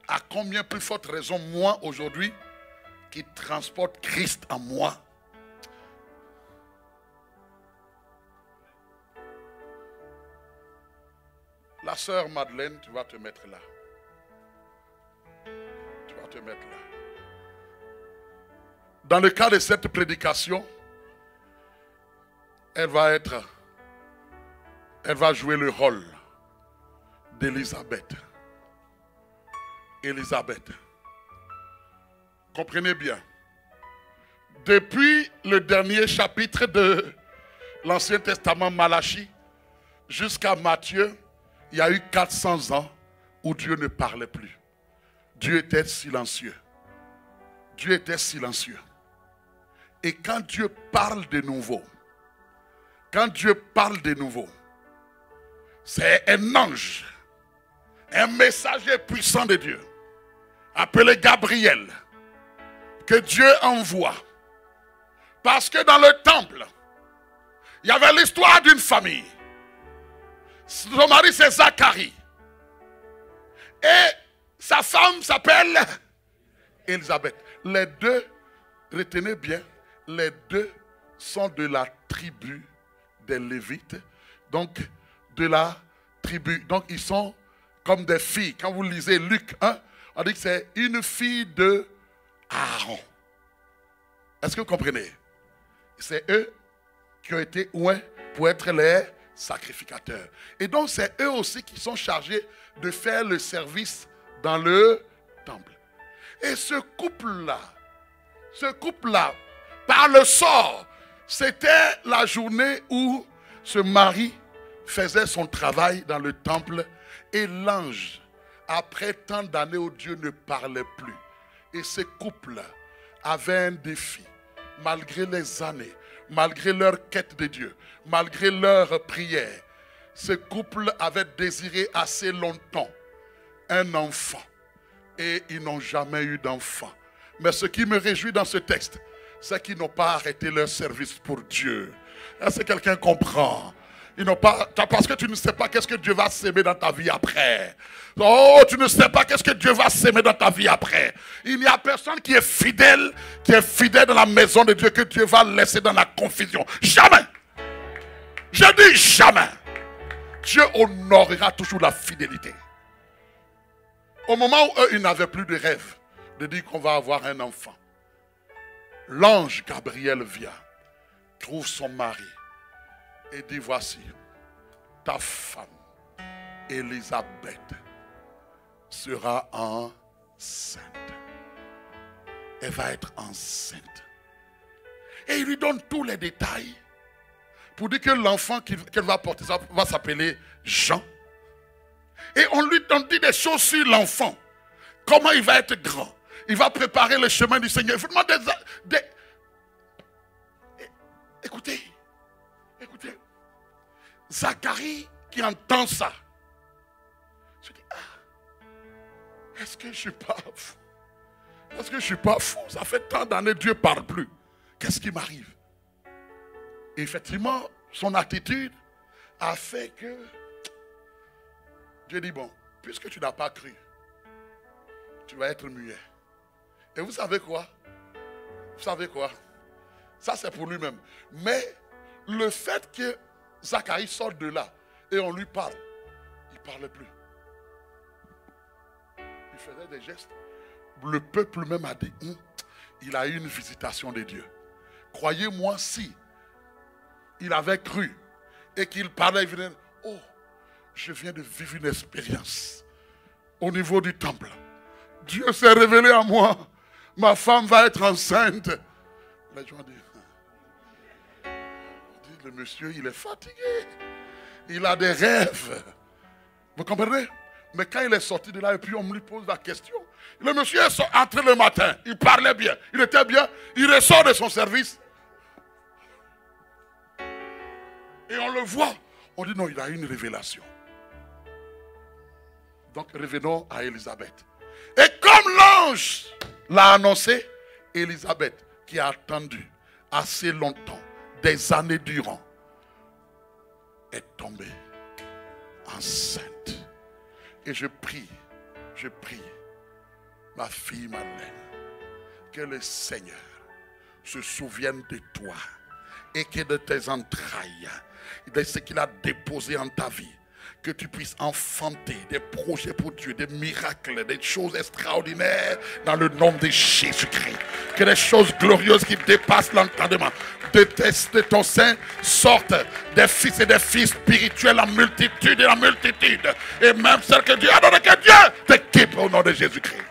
à combien plus forte raison moi aujourd'hui qui transporte Christ en moi. La sœur Madeleine, tu vas te mettre là. Tu vas te mettre là. Dans le cas de cette prédication, elle va jouer le rôle d'Élisabeth. Élisabeth. Comprenez bien. Depuis le dernier chapitre de l'Ancien Testament, Malachie, jusqu'à Matthieu, il y a eu 400 ans où Dieu ne parlait plus. Dieu était silencieux. Dieu était silencieux. Et quand Dieu parle de nouveau, c'est un ange, un messager puissant de Dieu, appelé Gabriel, que Dieu envoie. Parce que dans le temple, il y avait l'histoire d'une famille. Son mari c'est Zacharie. Et sa femme s'appelle Élisabeth. Les deux, retenez bien, les deux sont de la tribu des Lévites. Donc, de la tribu. Donc, ils sont comme des filles. Quand vous lisez Luc 1, on dit que c'est une fille de Aaron. Est-ce que vous comprenez? C'est eux qui ont été ouins pour être les sacrificateurs. Et donc, c'est eux aussi qui sont chargés de faire le service dans le temple. Et ce couple-là, par le sort, c'était la journée où ce mari faisait son travail dans le temple et l'ange, après tant d'années où Dieu ne parlait plus, et ce couple avait un défi, malgré les années, malgré leur quête de Dieu, malgré leur prière, ce couple avait désiré assez longtemps un enfant et ils n'ont jamais eu d'enfant. Mais ce qui me réjouit dans ce texte, c'est qu'ils n'ont pas arrêté leur service pour Dieu. Est-ce que quelqu'un comprend? Ils n'ont pas, parce que tu ne sais pas qu'est-ce que Dieu va s'aimer dans ta vie après. Oh, tu ne sais pas qu'est-ce que Dieu va s'aimer dans ta vie après. Il n'y a personne qui est fidèle dans la maison de Dieu que Dieu va laisser dans la confusion. Jamais. Je dis jamais. Dieu honorera toujours la fidélité. Au moment où eux, ils n'avaient plus de rêve de dire qu'on va avoir un enfant, l'ange Gabriel vient, trouve son mari et dit, voici, ta femme, Élisabeth, sera enceinte. Elle va être enceinte. Et il lui donne tous les détails pour dire que l'enfant qu'elle va porter va s'appeler Jean. Et on lui dit des choses sur l'enfant. Comment il va être grand. Il va préparer le chemin du Seigneur. Il faut demander Écoutez. Zacharie qui entend ça. Je dis, est-ce que je ne suis pas fou? Est-ce que je ne suis pas fou? Ça fait tant d'années, Dieu ne parle plus. Qu'est-ce qui m'arrive? Et effectivement, son attitude a fait que Dieu dit, bon, puisque tu n'as pas cru, tu vas être muet. Et vous savez quoi? Ça c'est pour lui-même. Mais le fait que Zacharie sort de là et on lui parle, il ne parlait plus. Il faisait des gestes. Le peuple même a dit, il a eu une visitation de Dieu. Croyez-moi, si il avait cru et qu'il parlait, il venait, oh, je viens de vivre une expérience au niveau du temple. Dieu s'est révélé à moi. Ma femme va être enceinte. Les gens disent, le monsieur, il est fatigué. Il a des rêves. Vous comprenez? Mais quand il est sorti de là et puis on lui pose la question, le monsieur est entré le matin, il parlait bien, il était bien, il ressort de son service. Et on le voit. On dit non, il a eu une révélation. Donc revenons à Élisabeth. Et comme l'ange l'a annoncé, Élisabeth, qui a attendu assez longtemps, des années durant, est tombée enceinte. Et je prie, ma fille Madeleine, que le Seigneur se souvienne de toi et que de tes entrailles, de ce qu'il a déposé en ta vie, que tu puisses enfanter des projets pour Dieu, des miracles, des choses extraordinaires dans le nom de Jésus-Christ. Que les choses glorieuses qui dépassent l'entendement de ton sein sortent des fils et des filles spirituels en multitude et en multitude. Et même celles que Dieu a donné, que Dieu t'équipe au nom de Jésus-Christ.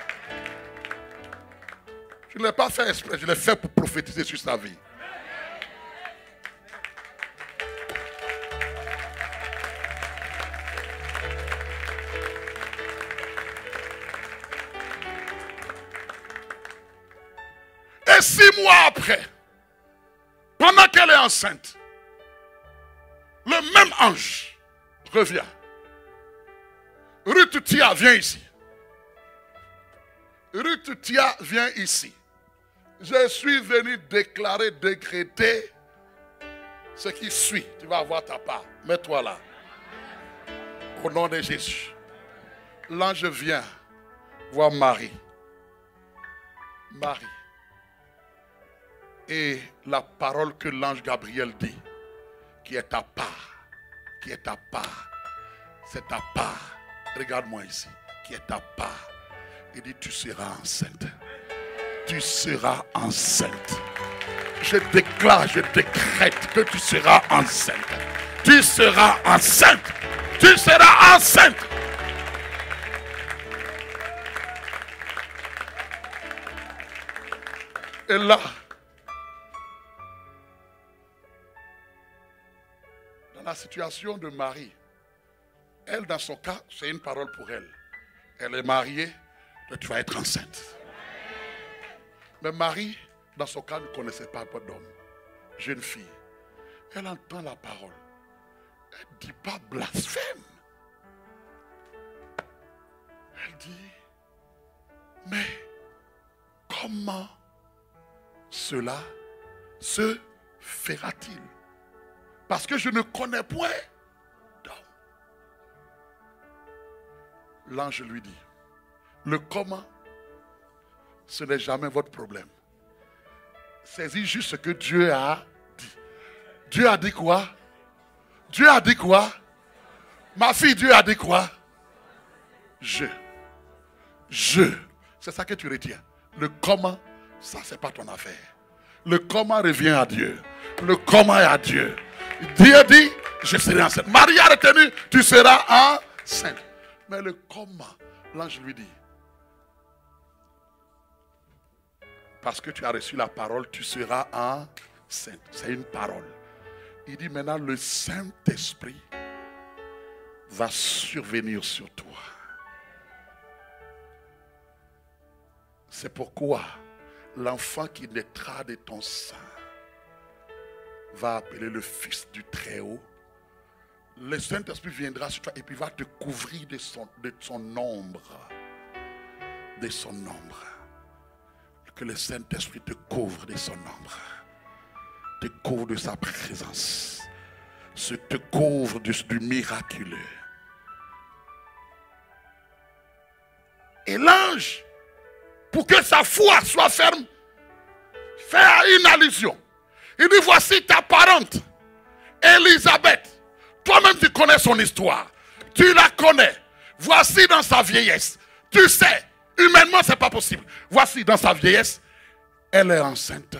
Je ne l'ai pas fait exprès, je l'ai fait pour prophétiser sur sa vie. Et 6 mois après, pendant qu'elle est enceinte, le même ange revient. Ruth Tia, viens ici. Ruth Tia, viens ici. Je suis venu déclarer, décréter ce qui suit. Tu vas avoir ta part. Mets-toi là. Au nom de Jésus. L'ange vient voir Marie. Marie. Et la parole que l'ange Gabriel dit, qui est ta part, qui est ta part, c'est ta part. Regarde-moi ici, qui est ta part. Il dit, tu seras enceinte. Tu seras enceinte. Je déclare, je décrète que tu seras enceinte. Tu seras enceinte. Tu seras enceinte. Et là, dans la situation de Marie, elle, dans son cas, c'est une parole pour elle. Elle est mariée, tu vas être enceinte. Mais Marie, dans son cas, ne connaissait pas d'homme. Jeune fille. Elle entend la parole. Elle ne dit pas blasphème. Elle dit, mais comment cela se fera-t-il? Parce que je ne connais point d'homme. L'ange lui dit, le comment, ce n'est jamais votre problème. Saisis juste ce que Dieu a dit. Dieu a dit quoi? Dieu a dit quoi? Ma fille, Dieu a dit quoi? Je. C'est ça que tu retiens. Le comment, ça c'est pas ton affaire. Le comment revient à Dieu. Le comment est à Dieu. Dieu dit, je serai enceinte. Marie a retenu, tu seras enceinte. Mais le comment, l'ange lui dit, parce que tu as reçu la parole, tu seras enceinte. C'est une parole. Il dit maintenant, le Saint-Esprit va survenir sur toi. C'est pourquoi l'enfant qui naîtra de ton sein va appeler le Fils du Très-Haut. Le Saint-Esprit viendra sur toi et puis va te couvrir de son ombre. De son ombre. Que le Saint-Esprit te couvre de son ombre. Te couvre de sa présence. Te couvre du miraculeux. Et l'ange, pour que sa foi soit ferme, fait une allusion. Il dit, voici ta parente, Élisabeth. Toi-même tu connais son histoire. Tu la connais. Voici dans sa vieillesse. Tu sais, humainement c'est pas possible. Voici dans sa vieillesse, elle est enceinte.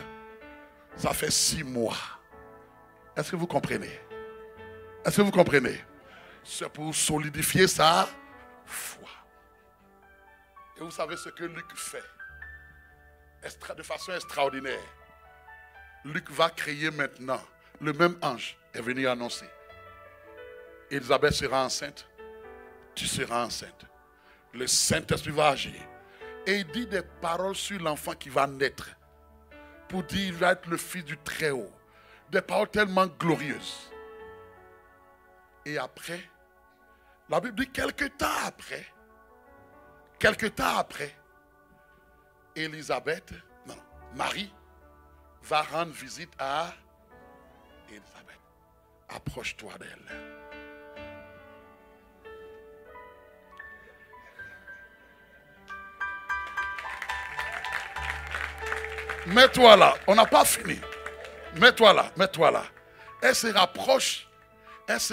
Ça fait 6 mois. Est-ce que vous comprenez? Est-ce que vous comprenez? C'est pour solidifier sa foi. Et vous savez ce que Luc fait de façon extraordinaire. Luc va créer maintenant. Le même ange est venu annoncer. Élisabeth sera enceinte. Tu seras enceinte. Le Saint-Esprit va agir. Et il dit des paroles sur l'enfant qui va naître. Pour dire qu'il va être le Fils du Très-Haut. Des paroles tellement glorieuses. Et après, la Bible dit quelque temps après, Quelque temps après, Marie va rendre visite à Élisabeth. Approche-toi d'elle. Mets-toi là, on n'a pas fini. Mets-toi là, mets-toi là. Elle se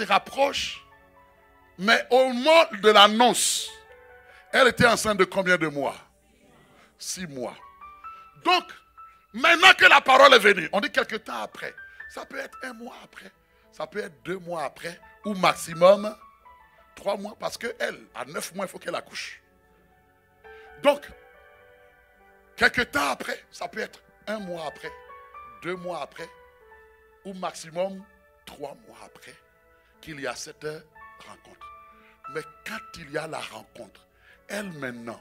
rapproche, mais au moment de l'annonce, elle était enceinte de combien de mois? 6 mois. Donc, maintenant que la parole est venue, on dit quelque temps après. Ça peut être 1 mois après, ça peut être 2 mois après, ou maximum 3 mois, parce qu'elle, à 9 mois, il faut qu'elle accouche. Donc, quelque temps après, ça peut être 1 mois après, 2 mois après, ou maximum 3 mois après, qu'il y a cette rencontre. Mais quand il y a la rencontre, elle maintenant,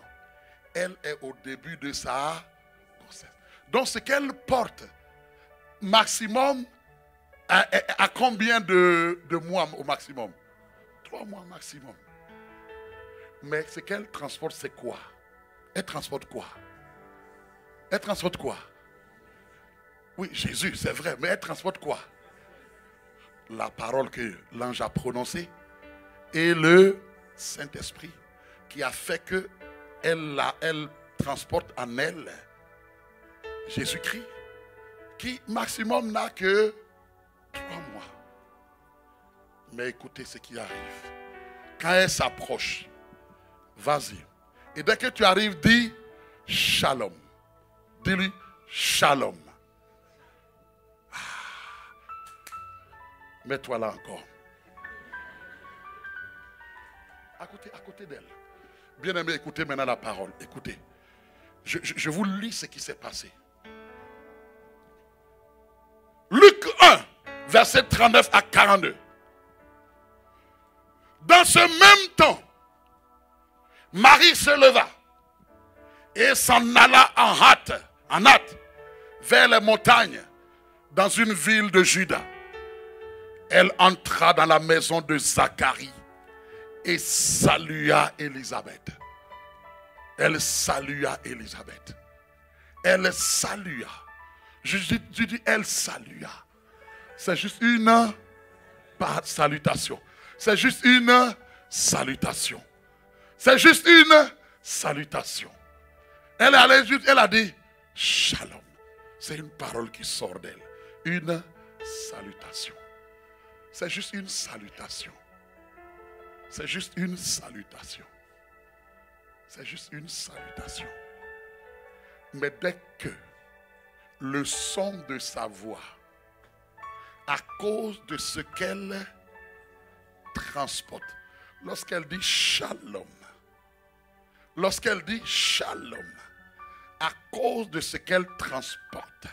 elle est au début de sa grossesse. Donc ce qu'elle porte, maximum, à combien de mois au maximum? 3 mois maximum. Mais ce qu'elle transporte, c'est quoi? Elle transporte quoi? Elle transporte quoi? Oui, Jésus, c'est vrai, mais elle transporte quoi? La parole que l'ange a prononcée et le Saint-Esprit qui a fait que elle transporte en elle Jésus-Christ, qui maximum n'a que 3 mois. Mais écoutez ce qui arrive. Quand elle s'approche, vas-y. Et dès que tu arrives, dis Shalom. Dis-lui Shalom. Mets-toi là encore. À côté d'elle. Bien-aimé, écoutez maintenant la parole. Écoutez. Je vous lis ce qui s'est passé. Luc 1, verset 39 à 42. Dans ce même temps, Marie se leva et s'en alla en hâte, vers les montagnes, dans une ville de Juda. Elle entra dans la maison de Zacharie et salua Élisabeth. Elle salua Élisabeth. Elle salua. Je dis elle salua. C'est juste une salutation. C'est juste une salutation. C'est juste une salutation. Elle a dit Shalom. C'est une parole qui sort d'elle. Une salutation. C'est juste une salutation. C'est juste une salutation. C'est juste une salutation. Mais dès que le son de sa voix, à cause de ce qu'elle transporte, lorsqu'elle dit Shalom, à cause de ce qu'elle transporte,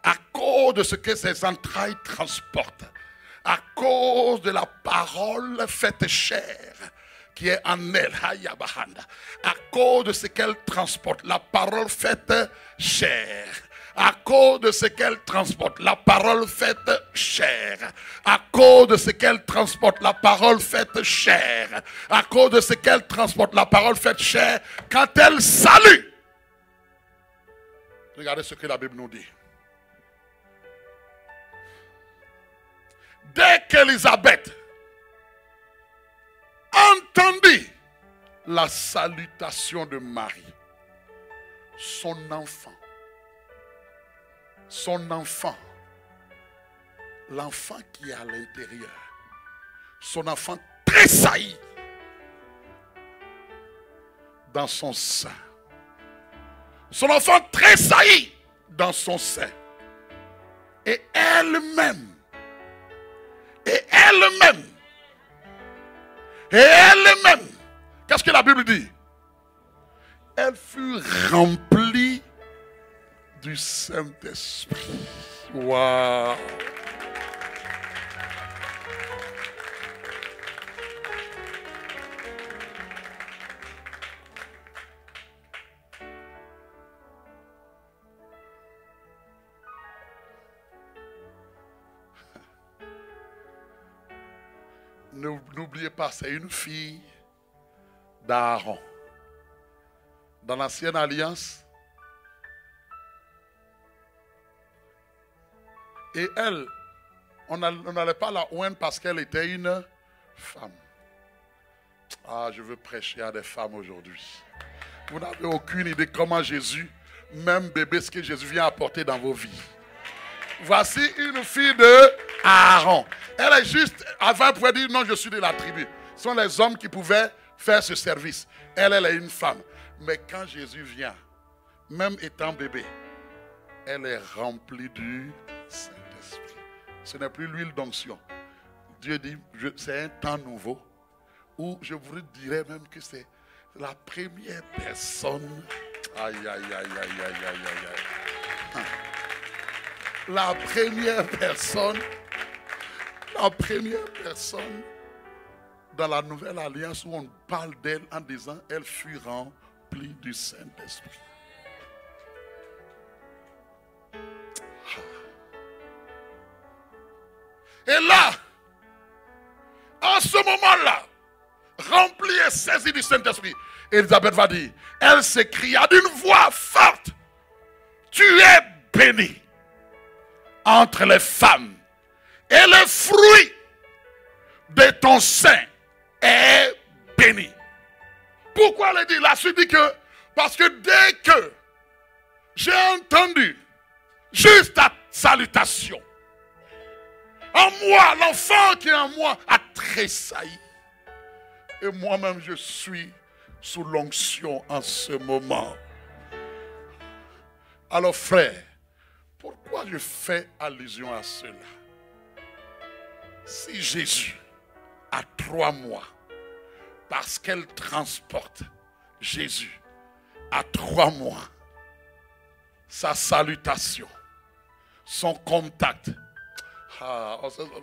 à cause de ce que ses entrailles transportent, à cause de la parole faite chair qui est en elle, à cause de ce qu'elle transporte, la parole faite chair, à cause de ce qu'elle transporte, la parole faite chair, à cause de ce qu'elle transporte, la parole faite chair, à cause de ce qu'elle transporte, la parole faite chair, quand elle salue, regardez ce que la Bible nous dit. Dès qu'Élisabeth entendit la salutation de Marie, son enfant, l'enfant qui est à l'intérieur, son enfant tressaillit dans son sein. Son enfant tressaillit dans son sein. Et elle-même, qu'est-ce que la Bible dit? Elle fut remplie du Saint-Esprit. Waouh! N'oubliez pas, c'est une fille d'Aaron. Dans l'ancienne alliance, et elle, on n'allait pas la oindre parce qu'elle était une femme. Ah, je veux prêcher à des femmes aujourd'hui. Vous n'avez aucune idée comment Jésus, même bébé, ce que Jésus vient apporter dans vos vies. Voici une fille de Aaron. Elle est juste, avant elle pouvait dire non, je suis de la tribu. Ce sont les hommes qui pouvaient faire ce service. Elle est une femme. Mais quand Jésus vient, même étant bébé, elle est remplie du Saint-Esprit. Ce n'est plus l'huile d'onction. Dieu dit, c'est un temps nouveau où je vous dirais même que c'est la première personne. Aïe, aïe, aïe, aïe, aïe, aïe, aïe, aïe. La première personne dans la nouvelle alliance où on parle d'elle en disant elle fut remplie du Saint-Esprit. Et là, en ce moment-là, remplie et saisie du Saint-Esprit, Élisabeth va dire, elle s'écria d'une voix forte, tu es bénie entre les femmes, et le fruit de ton sein est béni. Pourquoi elle dit? La suite dit que, parce que dès que j'ai entendu juste ta salutation, en moi, l'enfant qui est en moi a tressailli. Et moi-même, je suis sous l'onction en ce moment. Alors frère, pourquoi je fais allusion à cela? Si Jésus a 3 mois, parce qu'elle transporte Jésus à 3 mois, sa salutation, son contact. Ah,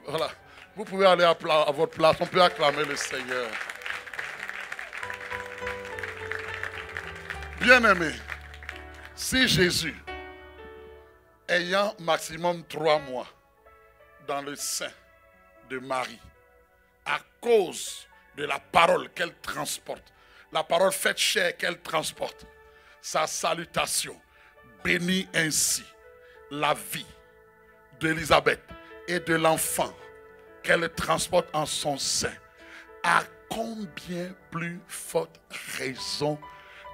voilà. Vous pouvez aller à votre place, on peut acclamer le Seigneur. Bien-aimé, si Jésus, ayant maximum 3 mois dans le sein de Marie, à cause de la parole qu'elle transporte, la parole faite chair qu'elle transporte, sa salutation bénit ainsi la vie d'Élisabeth et de l'enfant qu'elle transporte en son sein, à combien plus forte raison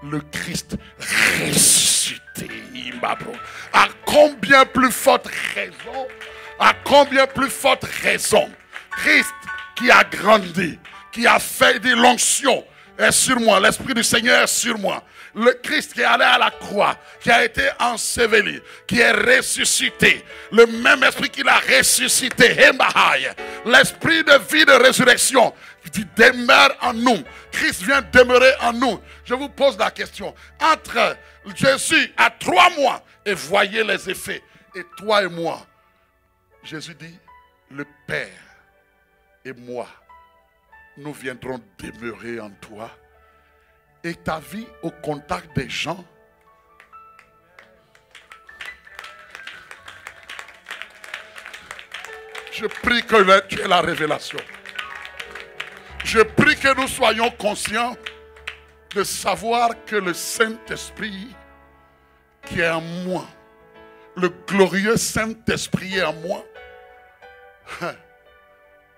le Christ ressuscité, à combien plus forte raison, Christ qui a grandi, qui a fait de l'onction est sur moi, l'Esprit du Seigneur est sur moi. Le Christ qui est allé à la croix, qui a été enseveli, qui est ressuscité, le même esprit qui l'a ressuscité, l'esprit de vie, de résurrection, qui demeure en nous. Christ vient demeurer en nous. Je vous pose la question, entre Jésus à 3 mois, et voyez les effets, et toi et moi, Jésus dit, le Père et moi, nous viendrons demeurer en toi. Et ta vie au contact des gens, je prie que tu aies la révélation. Je prie que nous soyons conscients de savoir que le Saint-Esprit qui est en moi, le glorieux Saint-Esprit est en moi.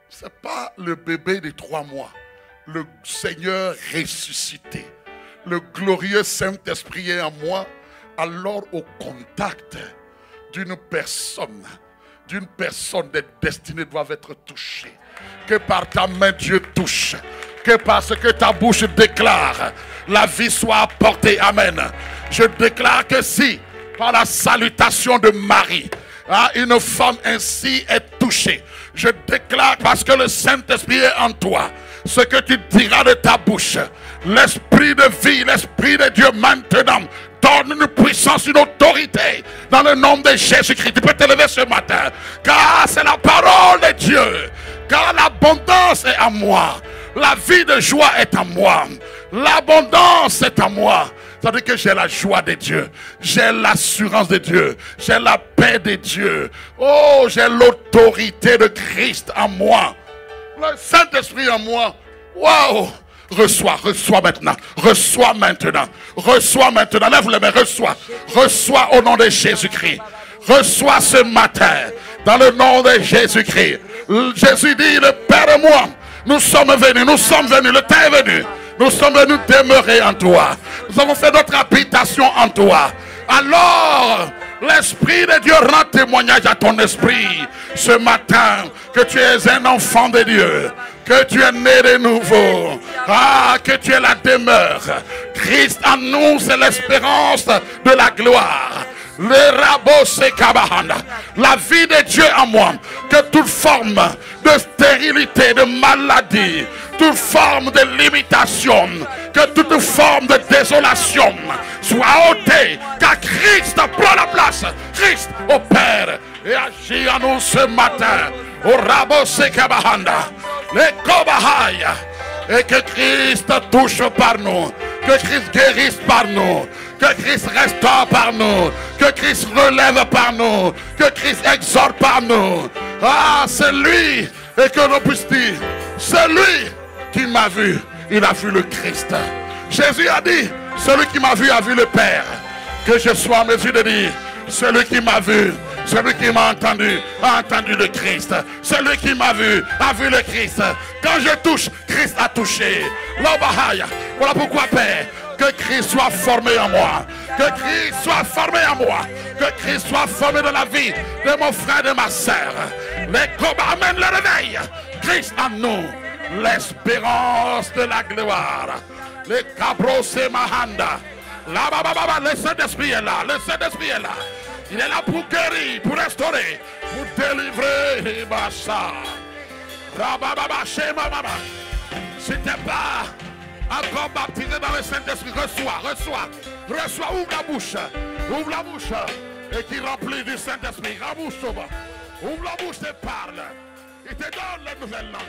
Ce n'est pas le bébé de 3 mois, le Seigneur ressuscité. Le glorieux Saint-Esprit est en moi, alors au contact d'une personne des destinées doivent être touchées. Que par ta main Dieu touche, que parce que ta bouche déclare, la vie soit apportée. Amen. Je déclare que si, par la salutation de Marie, une femme ainsi est touchée, je déclare parce que le Saint-Esprit est en toi, ce que tu diras de ta bouche, l'esprit de vie, l'esprit de Dieu maintenant donne une puissance, une autorité dans le nom de Jésus-Christ. Tu peux te lever ce matin, car c'est la parole de Dieu, car l'abondance est à moi, la vie de joie est à moi, l'abondance est à moi. Ça veut dire que j'ai la joie de Dieu, j'ai l'assurance de Dieu, j'ai la paix de Dieu. Oh, j'ai l'autorité de Christ en moi, le Saint-Esprit en moi. Waouh! Reçois, reçois maintenant. Reçois maintenant. Reçois maintenant. Lève les mains, reçois. Reçois au nom de Jésus-Christ. Reçois ce matin. Dans le nom de Jésus-Christ. Jésus dit, le Père et moi, nous sommes venus, le temps est venu. Nous sommes venus demeurer en toi. Nous avons fait notre habitation en toi. Alors, l'Esprit de Dieu rend témoignage à ton esprit ce matin que tu es un enfant de Dieu, que tu es né de nouveau, que tu es la demeure. Christ en nous, c'est l'espérance de la gloire. Le rabot c'est kabahanda. La vie de Dieu en moi, que toute forme de stérilité, de maladie, toute forme de limitation, que toute forme de désolation soit ôtée, car Christ prend la place. Christ opère et agit en nous ce matin. Au rabot c'est kabahanda. Les kobahaya. Et que Christ touche par nous, que Christ guérisse par nous, que Christ restaure par nous, que Christ relève par nous, que Christ exhorte par nous. C'est lui, et que l'on puisse dire, c'est lui qui m'a vu, il a vu le Christ. Jésus a dit, celui qui m'a vu a vu le Père. Que je sois en mesure de dire, celui qui m'a vu, celui qui m'a entendu, a entendu le Christ. Celui qui m'a vu, a vu le Christ. Quand je touche, Christ a touché. Voilà pourquoi, Père, que Christ soit formé en moi. Que Christ soit formé en moi. Que Christ soit formé dans la vie de mon frère et de ma sœur. Les combats amènent le réveil. Christ en nous, l'espérance de la gloire. Les cabros et mahanda. Le Saint-Esprit est là. Le Saint-Esprit est là. Il est là pour guérir, pour restaurer, pour délivrer. Si tu n'es pas encore baptisé dans le Saint-Esprit, reçois, ouvre la bouche, et qui remplit du Saint-Esprit. Ouvre la bouche et parle. Il te donne la nouvelle langue.